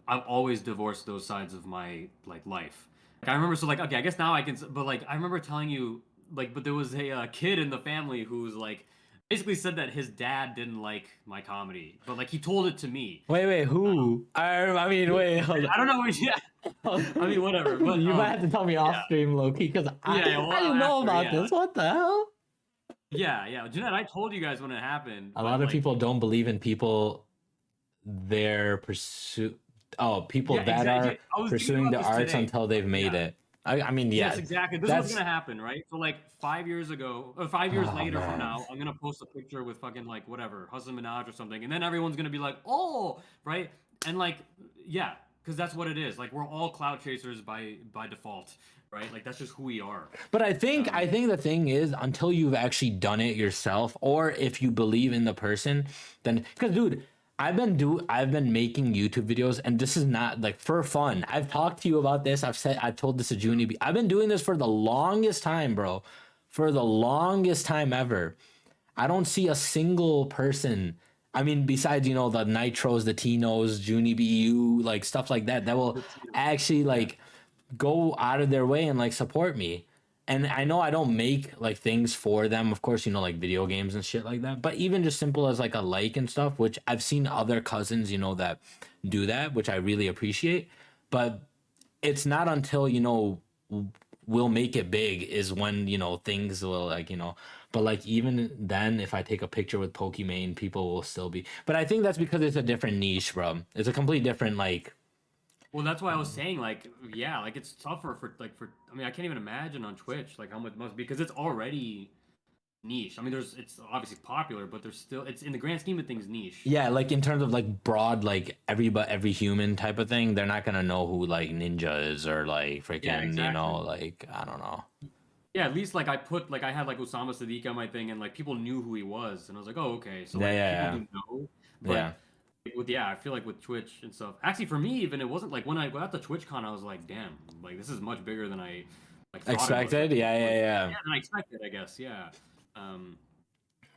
I've always divorced those sides of my like life. Like I remember, so like, okay, I guess now I can, but like I remember telling you, like, but there was a kid in the family who's like basically said that his dad didn't like my comedy, but like he told it to me. Wait, um, who? I mean, wait, hold I don't know. Yeah, I mean whatever, but You might have to tell me off yeah, stream, Loki, because yeah, well I didn't know after, about yeah, this. What the hell? yeah, Jeanette, I told you guys when it happened, A but lot of like people don't believe in people their pursuit. Oh, people yeah, that exactly. are I was thinking pursuing about the this arts today. until they've made Yeah. it. I mean, Yes, yeah, exactly. This is what's that's gonna happen, right? So like 5 years ago, or 5 years oh later from man. now, I'm gonna post a picture with fucking like whatever, Hassan Minaj or something, and then everyone's gonna be like, "Oh, right," and like, yeah, because that's what it is. Like we're all cloud chasers by default, right? Like that's just who we are. But I Um, think the thing is until you've actually done it yourself, or if you believe in the person, then because dude, I've been making YouTube videos, and this is not like for fun. I've talked to you about this. I've told this to Junie. I've been doing this for the longest time, bro. For the longest time ever. I don't see a single person. I mean, besides the Nitros, the Tinos, Junie BU, like stuff like that, that will actually yeah, like go out of their way and like support me. And I know I don't make like things for them, of course, like video games and shit like that. But even just simple as like a like and stuff, which I've seen other cousins, that do that, which I really appreciate. But it's not until will make it big is when, things will like, but like even then, if I take a picture with Pokimane, people will still be. But I think that's because it's a different niche, bro. It's a complete different like. Well, that's why I was saying, like, yeah, like it's tougher for. I mean, I can't even imagine on Twitch like how much must because it's already niche. I mean, it's obviously popular, but there's still it's in the grand scheme of things niche. Yeah, like in terms of like broad, like every human type of thing, they're not gonna know who like Ninja is or like Yeah, freaking, exactly. like I don't know. Yeah, at least like I had like Osama Sadiq on my thing, and like people knew who he was, and I was like, oh, okay, so Yeah, like people yeah, do know, yeah, but yeah. with I feel like with Twitch and stuff. Actually, for me, even it wasn't like when I got to TwitchCon, I was like, damn, like this is much bigger than I like thought it was. Expected. Yeah, yeah, Like, yeah. yeah, than I expected, I guess. Yeah. Um.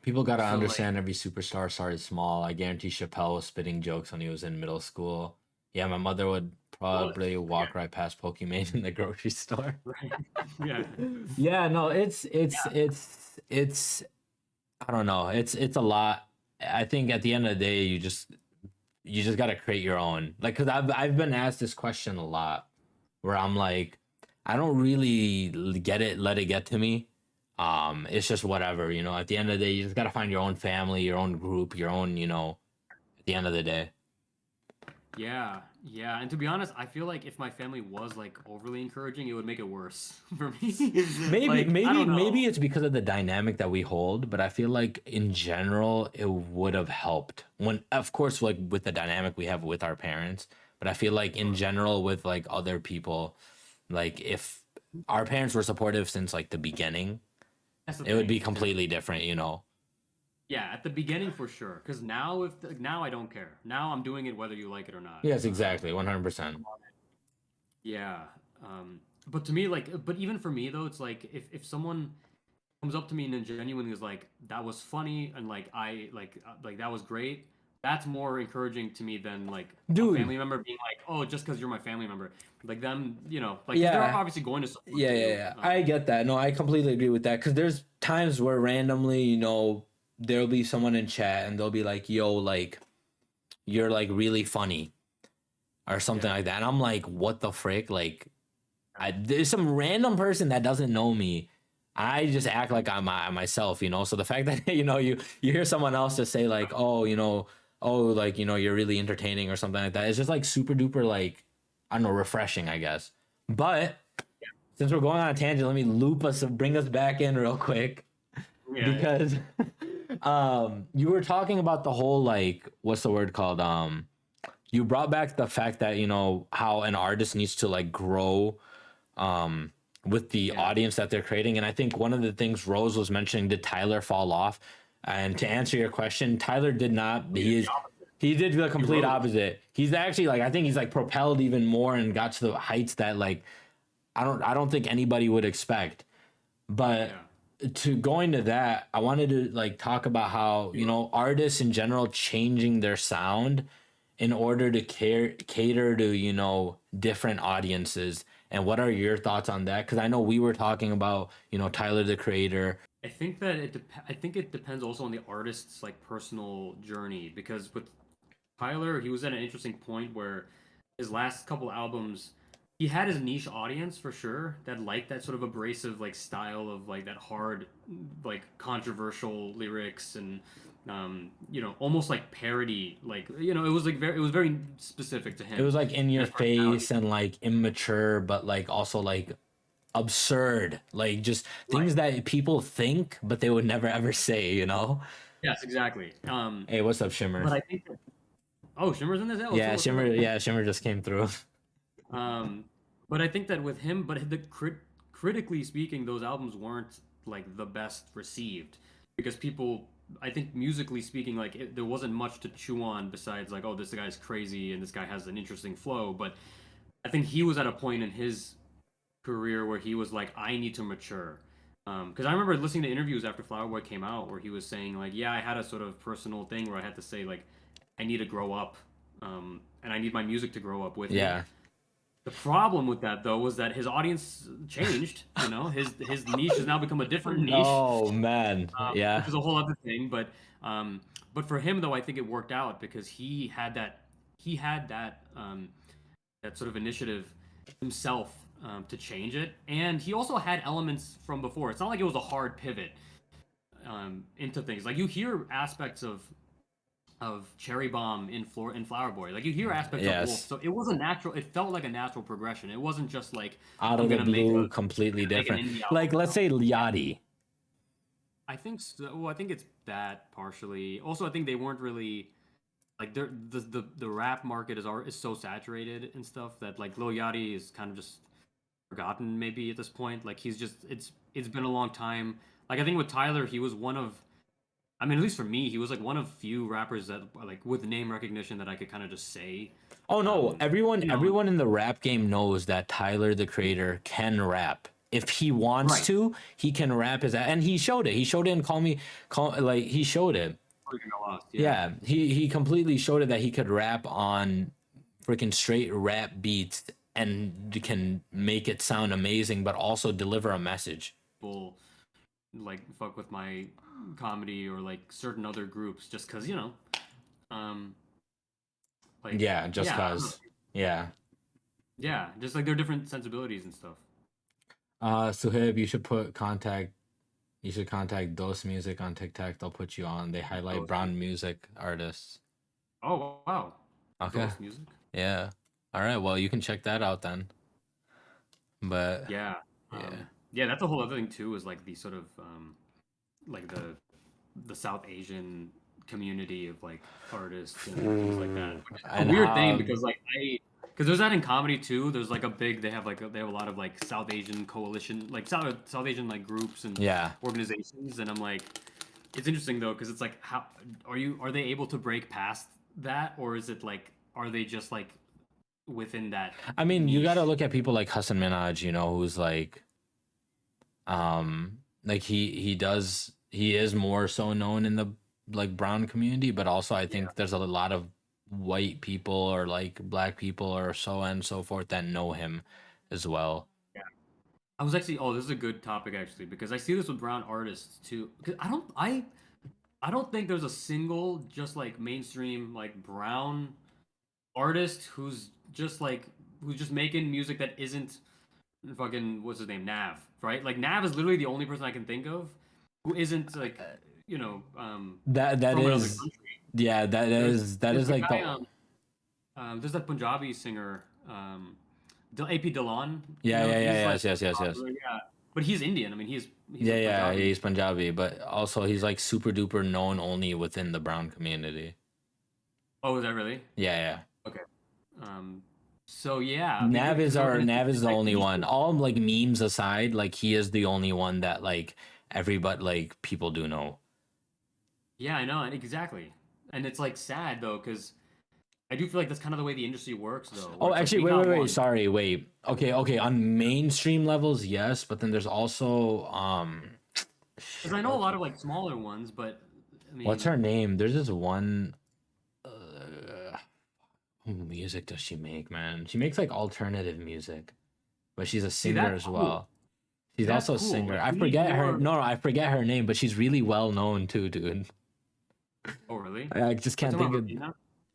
People gotta So like, understand every superstar started small. I guarantee Chappelle was spitting jokes when he was in middle school. Yeah, my mother would was probably yeah, walk right past Pokimane in the grocery store. right, yeah, Yeah, no, it's it's yeah, it's it's I don't know. It's a lot. I think at the end of the day, you just got to create your own. Like, cause I've been asked this question a lot, where I'm like, I don't really get it. Let it get to me. It's just whatever. At the end of the day, you just got to find your own family, your own group, your own. At the end of the day. yeah, yeah. And to be honest, I feel like if my family was like overly encouraging, it would make it worse for me. Maybe, Like, I maybe, don't maybe know. it's because of the dynamic that we hold, but I feel like in general it would have helped. When, of course, like with the dynamic we have with our parents, but I feel like in Sure. general with like other people, like if our parents were supportive since like the beginning, That's the it would thing, be exactly. completely different. Yeah, at the beginning for sure. Because now, if now I don't care. Now I'm doing it whether you like it or not. Yes, exactly, 100%. I'm on it. Yeah. But to me, like, but even for me though, it's like if someone comes up to me and then genuinely is like, "That was funny," and like like that was great. That's more encouraging to me than like a Dude, family member being like, "Oh, just because you're my family member." Like them, like because they're yeah, obviously going to support yeah, yeah, you. yeah. I get that. No, I completely agree with that because there's times where randomly, there'll be someone in chat and they'll be like, "Yo, like, you're like really funny," or something Yeah. like that. And I'm like, what the frick? Like, there's some random person that doesn't know me. I just act like I'm myself. So the fact that you hear someone else just say like, oh, like you're really entertaining or something like that. It's just like super duper like I don't know, refreshing, I guess. But since we're going on a tangent, let me bring us back in real quick Yeah. Yeah. because you were talking about the whole like what's the word called you brought back the fact that how an artist needs to like grow with the Yeah. audience that they're creating. And I think one of the things Rose was mentioning, did Tyler fall off? And to answer your question, Tyler did not. He did the opposite. He did the He complete rose. opposite. He's actually like I think he's like propelled even more and got to the heights that like I don't think anybody would expect. But Yeah. to going to that, I wanted to like talk about how, artists in general changing their sound in order to cater to, different audiences. And what are your thoughts on that? Because I know we were talking about, Tyler the Creator. I think that I think it depends also on the artist's like personal journey because with Tyler, he was at an interesting point where his last couple albums, he had his niche audience for sure that liked that sort of abrasive like style of like that hard, like controversial lyrics and almost like parody. Like it was like it was very specific to It him was like in and your his personality. face and like immature, but like also like absurd, like just Right. things that people think, but they would never ever say. Yes, exactly. Hey, what's up, Shimmer? But I think that, oh, Shimmer's in this. Oh, Yeah, what's Shimmer. up? Yeah, Shimmer just came through. Um, but I think that with him, but critically speaking, those albums weren't like the best received because people, I think musically speaking, like there wasn't much to chew on besides like, oh, this guy's crazy and this guy has an interesting flow. But I think he was at a point in his career where he was like, I need to mature. Because I remember listening to interviews after Flower Boy came out where he was saying like, yeah, I had a sort of personal thing where I had to say like, I need to grow up, and I need my music to grow up with me. Yeah. The problem with that though was that his audience changed. His niche has now become a different niche, Oh man. which Yeah. is a whole other thing. But for him though, I think it worked out because he had that that sort of initiative himself to change it, and he also had elements from before. It's not like it was a hard pivot into things. Like you hear aspects of Cherry Bomb in Flower Boy. Like you hear aspects of Wolf, Yes. so it was a natural. It felt like a natural progression. It wasn't just like Out I'm of the gonna make blue, a completely make an different. indie Like, album. let's say Yachty. I think so. Well, I think it's that partially. Also, I think they weren't really like the rap market is so saturated and stuff that like Lil Yachty is kind of just forgotten maybe at this point. Like he's just it's been a long time. Like I think with Tyler, he was one of I mean, at least for me, he was like one of few rappers that like with name recognition that I could kind of just say. Oh no, Um, everyone you know, everyone in the rap game knows that Tyler the Creator can rap. If he wants right. to, he can rap his and he showed it. He showed it in Call like he showed it. Freaking got lost. Yeah. Yeah, he completely showed it that he could rap on freaking straight rap beats and can make it sound amazing but also deliver a message. People like fuck with my comedy or like certain other groups just because um, like Yeah, just yeah, I don't know. cuz. Yeah. Yeah, just like their different sensibilities and stuff. Suhaib, you should contact Dos Music on TikTok. They'll put you on. They highlight Those brown music artists. Oh wow, Okay. Ghost music. Yeah. All right. Well, you can check that out then. But Yeah, yeah. yeah, that's a whole other thing too. Is like the sort of like the South Asian community of like artists and things like that. Which is a And weird thing how because like because there's that in comedy too. There's like a big they have a lot of like South Asian coalition like South Asian like groups and yeah. organizations, and I'm like, it's interesting though because it's like how are they able to break past that, or is it like are they just like within that I mean, you got to niche? look at people like Hassan Minaj, who's like he is more so known in the like brown community, but also I Yeah. think there's a lot of white people or like black people or so on and so forth that know him as well. I was actually this is a good topic actually because I see this with brown artists too. 'Cause I don't think there's a single just like mainstream like brown artist who's just making music that isn't fucking what's his name Nav, right? Like Nav is literally the only person I can think of who isn't like That from another is country. yeah, that There's is the like guy the there's that Punjabi singer AP Dilan, yeah, yeah, yeah, he's like yes, yes, yes, yes. popular, yeah. But he's Indian. I mean, he's Yeah, like yeah, Punjabi. he's Punjabi, but also he's like super duper known only within the brown community. Oh, is that really? Yeah, yeah. Okay. Um, so yeah, I mean, and Nav is it's the like only he's one. All like memes aside, like he is the only one that like everybody like people do know. yeah, I know, and exactly. And it's like sad though, because I do feel like that's kind of the way the industry works though, where Oh, it's like actually, we got wait. one. Sorry, wait. Okay, okay. On mainstream levels, yes, but then there's also Because I know a lot of like smaller ones, but I what's mean, her name? There's this one. What music does she make, man? She makes like alternative music, but she's a see, singer that's as cool. well. She's That's also a cool. singer. Like I we need forget her. more. No, I forget her name, but she's really well known too, dude. Oh, really? I just We're can't talking think about of. Rafina?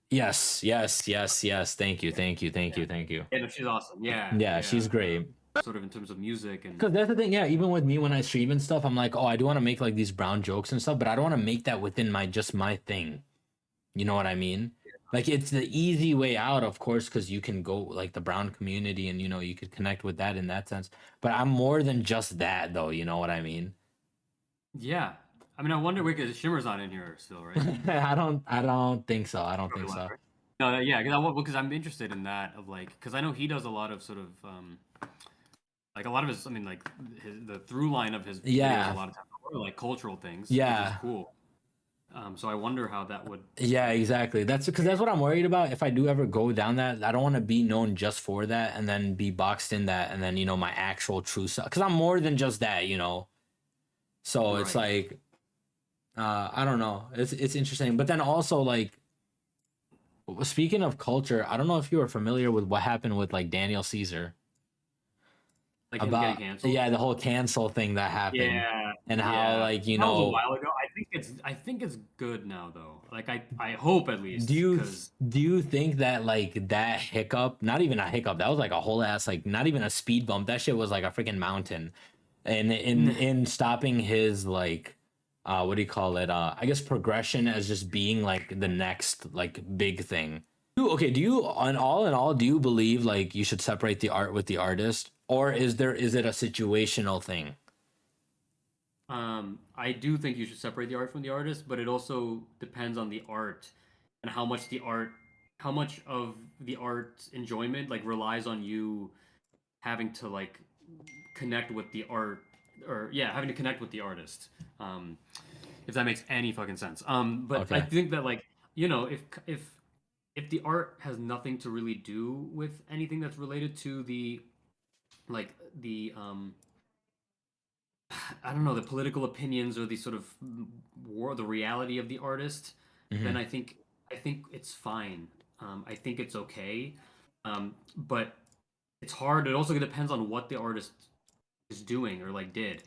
Yes, yes, yes, yes. Thank you, thank you, thank Yeah. you, thank you. Yeah, no, she's awesome. Yeah, Yeah, yeah. she's great. Sort of in terms of music and Because that's the thing, yeah. Even with me when I stream and stuff, I'm like, oh, I do want to make like these brown jokes and stuff, but I don't want to make that within my thing. You know what I mean? Like it's the easy way out, of course, because you can go like the brown community and you could connect with that in that sense. But I'm more than just that, though. You know what I mean? yeah. I mean, I wonder because Shimmer's not in here still, right? I don't think so. I don't Probably think left, so. right? No, yeah, because I'm interested in that of like because I know he does a lot of sort of like a lot of his I mean like the through line of his videos a Yeah, lot of times are like cultural things, which is yeah. cool. So I wonder how that would. Yeah, exactly. That's because that's what I'm worried about. If I do ever go down that, I don't want to be known just for that and then be boxed in that and then, my actual true self. Because I'm more than just that. So it's Right. like, I don't know. It's interesting. But then also, like, speaking of culture, I don't know if you were familiar with what happened with, like, Daniel Caesar Like him getting about, canceled. yeah, the whole cancel thing that happened Yeah, and how, yeah. like, That was a while ago. I think I think it's good now though. Like I hope at Do least you because do you think that like that hiccup, not even a hiccup, that was like a whole ass like not even a speed bump. That shit was like a freaking mountain. And in stopping his like what do you call it? I guess progression as just being like the next like big thing. Okay, do you in all do you believe like you should separate the art with the artist, or is it a situational thing? I do think you should separate the art from the artist, but it also depends on the art and how much of the art's enjoyment like relies on you having to like connect with the art or yeah, having to connect with the artist. Um, if that makes any fucking sense. But I Okay. think that like if the art has nothing to really do with anything that's related to the like the I don't know, the political opinions or the sort of the reality of the artist, then Hmm. I think it's fine. I think it's okay. But it's hard. It also depends on what the artist is doing or like did.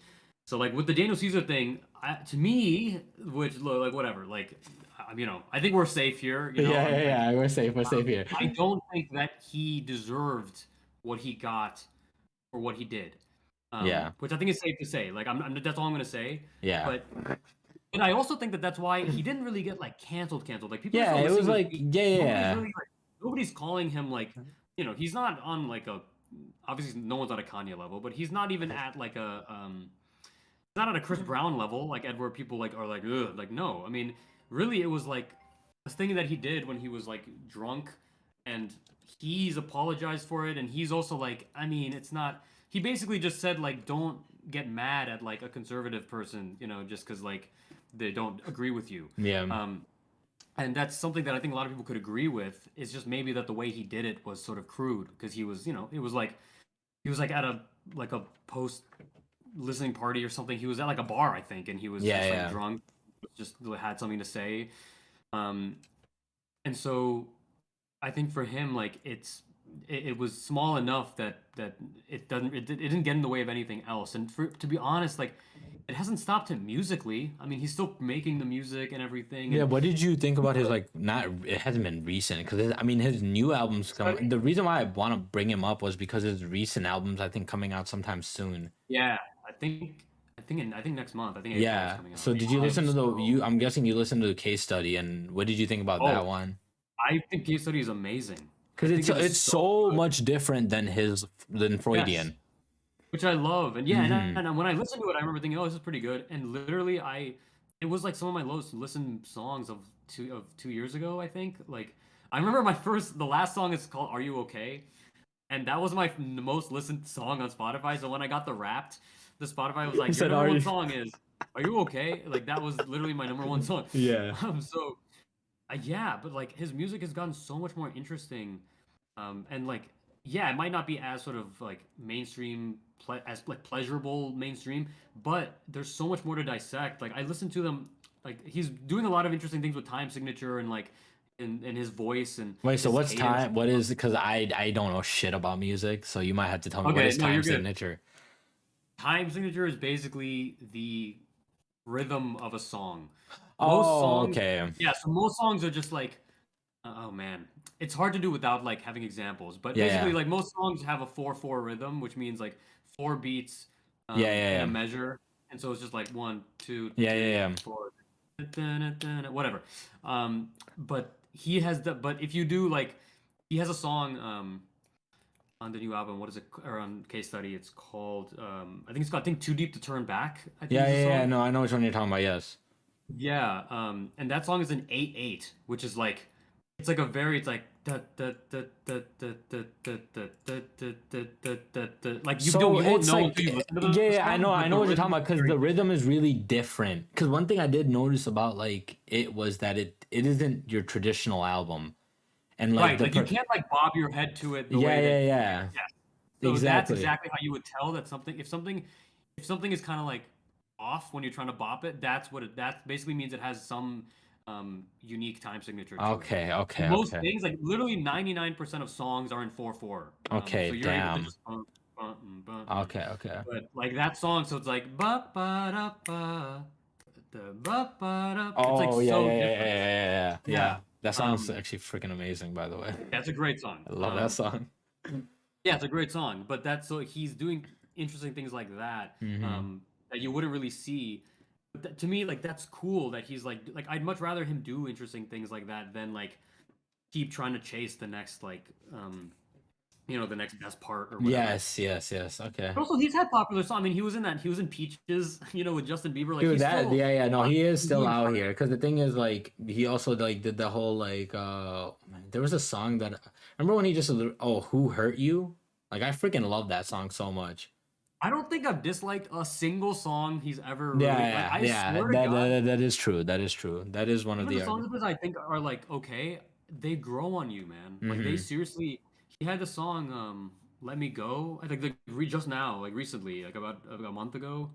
So like with the Daniel Caesar thing, to me, which like whatever, like I think we're safe here. Yeah, yeah, I'm like yeah. We're safe here. I don't think that he deserved what he got for what he did, Yeah, which I think is safe to say. Like, that's all I'm gonna say. yeah, But and I also think that that's why he didn't really get like canceled. Like people are yeah. still It listening was to his like music. yeah, yeah, Nobody's yeah. really like nobody's calling him like he's not on like a obviously no one's on a Kanye level, but he's not even at like a not at a Chris Brown level like Edward people like are like ugh like no. I mean really it was like a thing that he did when he was like drunk and he's apologized for it and he's also like I mean it's not he basically just said like don't get mad at like a conservative person just because like they don't agree with you Yeah. um and that's something that I think a lot of people could agree with. It's just maybe that the way he did it was sort of crude because he was it was like he was like at a post listening party or something. He was at like a bar, I think, and he was Yeah, just like yeah. drunk, just had something to say. Um, and so I think for him, like it was small enough that it didn't get in the way of anything else. And to be honest, like it hasn't stopped him musically. I mean, he's still making the music and everything. Yeah, And what did you think about his like not it hasn't been recent because I mean his new albums come study, the reason why I want to bring him up was because his recent albums I think coming out sometime soon. yeah, I think next month. I think April is Yeah. coming out. So did you listen to the So you I'm guessing you listened to the case study and what did you think about oh, that one? I think case study is amazing. I Cuz think it is it's so so good. much different than his than Yes. Freudian. Which I love. And yeah, Mhm. and when I listened to it, I remember thinking, "Oh, this is pretty good." And literally, it was like some of my lowest listened songs of 2 years ago. I think. Like, I remember the last song is called "Are You Okay," and that was my most listened song on Spotify. So when I got the Spotify was He like, "Your said number are one you song is Are You Okay?" Like that was literally my number one song. Yeah. So yeah, but like his music has gotten so much more interesting, and like yeah, it might not be as sort of like mainstream, as like pleasurable mainstream, but there's so much more to dissect. Like I listen to them, like he's doing a lot of interesting things with time signature and like in his voice and Wait, so his what's cadence. time? What is because I don't know shit about music, so you might have to tell me what Okay, is no, time you're good. signature. Time signature is basically the rhythm of a song. Most Oh, songs, okay. yeah, so most songs are just like oh man, it's hard to do without like having examples. But Yeah, basically, yeah. like most songs have a 4/4 rhythm, which means like four beats Yeah, in a yeah, measure, and so it's just like one, two, yeah. Yeah, three, yeah, four, whatever. But if you do like, he has a song on the new album. What is it? Or on Case Study, it's called I think Too Deep to Turn Back. I think yeah. is Yeah, the yeah, yeah. song. No, I know which one you're talking about. Yes. Yeah, and that song is an 8/8, which is like it's like a very it's like like So you won't it's know like, until you listen to yeah, the yeah, song, I but know the what you're rhythm talking is about because very the different. rhythm is really different. Because one thing I did notice about like it was that it isn't your traditional album, and like Right, like you can't like bob your head to it the yeah, way that yeah, yeah, yeah. So that's exactly. exactly how you would tell that something is kind of like off when you're trying to bop it, that basically means it has some unique time signature to it. Okay, okay, Most okay, things, like literally 99% of songs are in 4/4. okay. So you're able to Damn. just Okay, okay. but like that song, so it's like ba ba da ba. the ba ba da. It's like Oh yeah, so yeah, yeah, yeah, different. yeah, yeah, yeah. Yeah. Yeah. That song's Um, actually freaking amazing, by the way. that's a great song. I love that song. Yeah, it's a great song, but that's so he's doing interesting things like that, Hmm. that you wouldn't really see. But to me, like that's cool that he's like I'd much rather him do interesting things like that than like keep trying to chase the next the next best part or whatever. Yes, yes, yes. Okay. But also, he's had popular songs. I mean, he was in Peaches, with Justin Bieber. Like Dude, he's that still yeah, yeah, no, he is he's still doing out art. here. Cause the thing is, like, he also like did the whole like man, there was a song that remember when he just who hurt you? Like I freaking love that song so much. I don't think I've disliked a single song he's ever released. Like Yeah, I yeah, yeah. swear to God, That is true. That is true. That is one of even the the songs artists. of his I think are like okay, they grow on you, man. Like they Mm-hmm. seriously. He had the song "Let Me Go." I think just now, like recently, like about a month ago.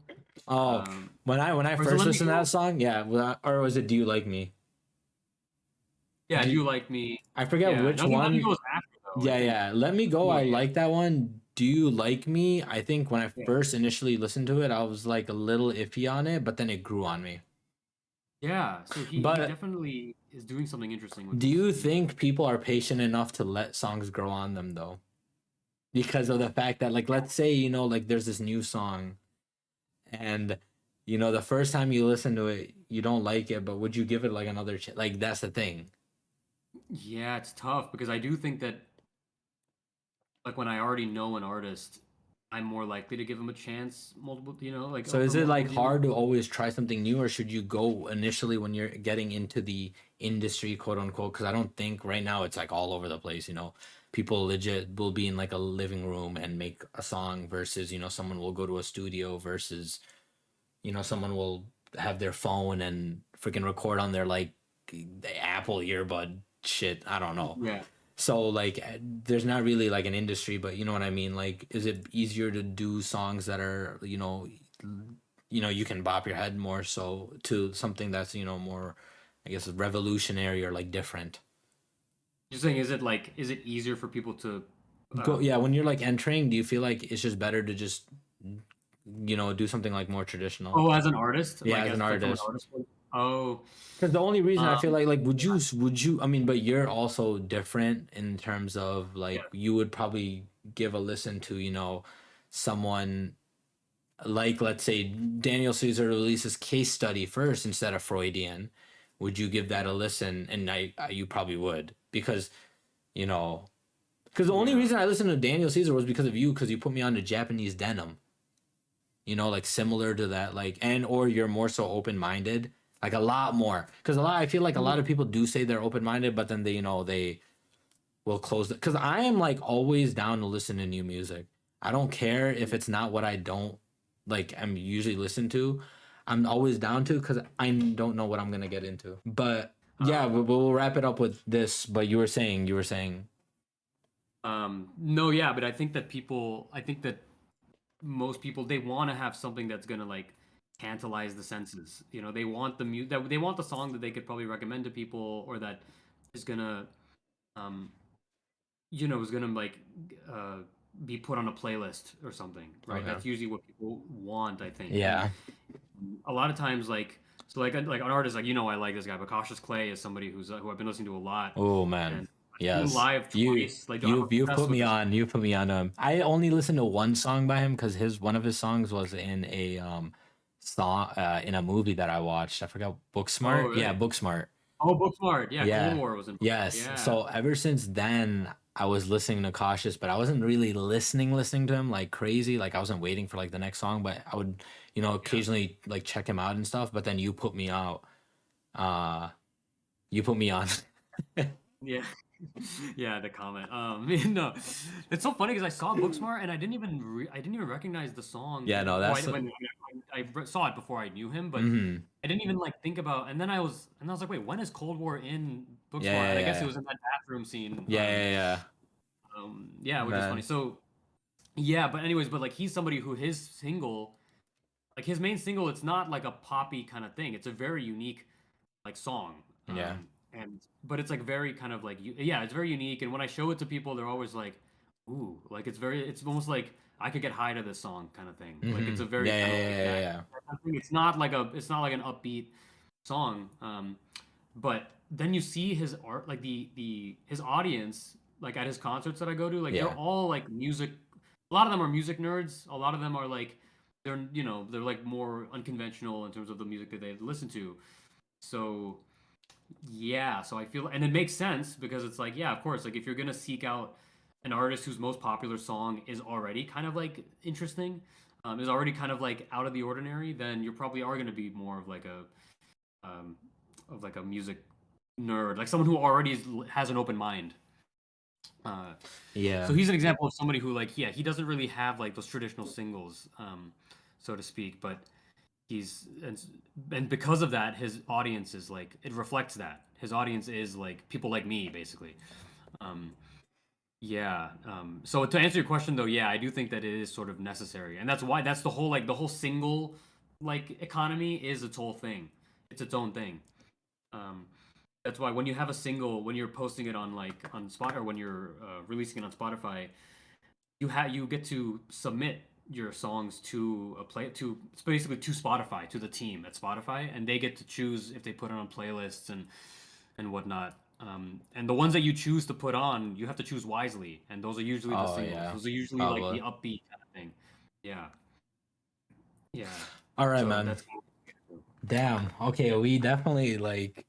Oh, Um, when I or is it first "Let Me listened to that Go"? song, yeah, or was it Do You Like Me? Yeah, Do "Do you, You Like Me?" I forget Yeah, which no, I think "Let Me one. Go" is after though. I Yeah, think. yeah. Let Me Go. No, I yeah, like that one. Do You Like Me? I think when I yeah, first initially listened to it, I was like a little iffy on it, but then it grew on me. yeah. So he But definitely is doing something interesting with do his you music. think people are patient enough to let songs grow on them though? Because of the fact that like let's say, like there's this new song and the first time you listen to it, you don't like it, but would you give it like another like that's the thing. Yeah, it's tough because I do think that like when I already know an artist, I'm more likely to give him a chance multiple, like So over is it multiple like viewings. hard to always try something new, or should you go initially when you're getting into the industry, quote unquote? Because I don't think right now it's like all over the place. People legit will be in like a living room and make a song versus someone will go to a studio versus someone will have their phone and freaking record on their like the Apple earbud shit. I don't know. Yeah. So like there's not really like an industry, but you know what I mean? Like is it easier to do songs that are, you can bop your head more so to something that's, more I guess revolutionary or like different. You're saying is it easier for people to Go um yeah, when you're like entering, do you feel like it's just better to just do something like more traditional? oh as an artist, Yeah, as an like from an artist. artist point. Oh, Because the only reason I feel um like would you I mean, but you're also different in terms of yeah. like you would probably give a listen to, someone like let's say Daniel Caesar releases Case Study first instead of Freudian. Would you give that a listen? And you probably would you know because the only Yeah. reason I listened to Daniel Caesar was because of you because you put me on to Japanese denim. Like similar to that, like, and or you're more so open minded, like a lot more. Because I feel like a lot of people do say they're open minded, but then they will close it. Because I am like always down to listen to new music. I don't care if it's not what I don't like. I'm usually listen to. I'm always down to because I don't know what I'm gonna get into. But yeah, Uh, we'll wrap it up with this. But you were saying. no, yeah, but I think that most people they want to have something that's gonna like tantalize the senses. They want that they want the song that they could probably recommend to people or that is gonna um is gonna like uh be put on a playlist or something, right? Okay. That's usually what people want, I think. And Yeah. a lot of times like an artist like I like this guy, but Cautious Clay is somebody who I've been listening to a lot, Oh man. and I've seen him Yes. live You twice. Like I'm you you obsessed put with me this. on. You put me on I only listened to one song by him because his one of his songs was in a song in a movie that I watched. I forgot Oh, Booksmart. Yeah, really? Booksmart. Oh, Booksmart. Yeah, Cold Yeah. War was in Booksmart. Yes. Yeah. So ever since then I was listening to Cautious, but I wasn't really listening to him like crazy. Like I wasn't waiting for like the next song, but I would, Yeah. occasionally like check him out and stuff. But then you put me out. Uh you put me on. Yeah. Yeah, the comment. No, it's so funny because I saw Booksmart and I didn't even recognize the song. Yeah, no, Well, that's when saw it before I knew him, but mm-hmm. I didn't even like think about. And I was like, wait, when is Cold War in Yeah, Booksmart? yeah, And I guess it yeah. was in that bathroom scene. Yeah, yeah, yeah. Yeah, which is funny. Man. So yeah, but anyways, but like he's somebody who his single, like his main single, it's not like a poppy kind of thing. It's a very unique like song. Yeah. And but it's like very kind of like yeah, it's very unique. And when I show it to people, they're always like, "Ooh, like it's almost like I could get high to this song kind of thing." Like it's a Mm-hmm. very Yeah, kind yeah, of yeah, like yeah, that. yeah. thing. It's not like an upbeat song. But then you see his art, like the his audience, like at his concerts that I go to, like they're Yeah. all like music. A lot of them are music nerds. A lot of them are like they're like more unconventional in terms of the music that they listen to. So yeah, so I feel, and it makes sense because it's like, yeah, of course, like if you're gonna seek out an artist whose most popular song is already kind of like interesting, is already kind of like out of the ordinary, then you probably are gonna be more um, of like a music nerd, like someone who already has an open mind. Uh, so Yeah. he's an example of somebody who like, yeah, he doesn't really have like those traditional singles, so to speak, but he's and because of that his audience is like, it reflects that his audience is like people like me basically. um yeah. So to answer your question though, yeah, I do think that it is sort of necessary, and that's why that's the whole, like the whole single like economy is its whole thing. It's its own thing. um that's why when you have a single, when you're posting it on like on spot, or when you're releasing it on Spotify, you get to submit your songs to a play to, it's basically to Spotify, to the team at Spotify, and they get to choose if they put it on playlists and whatnot. And the ones that you choose to put on, you have to choose wisely, and those are usually the Oh singles. yeah. Those are usually like the Probably. upbeat kind of thing. Yeah, yeah. All right, So man. that's cool. Damn. Okay, we definitely like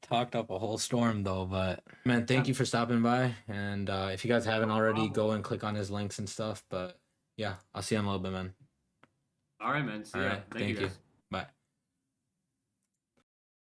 talked up a whole storm though, but man, thank Yeah, you for stopping by. And if you guys haven't no already, problem. go and click on his links and stuff. But yeah, I'll see you in a little bit, man. All right, man. All See ya. right. Thank you, Thank you. guys. Bye.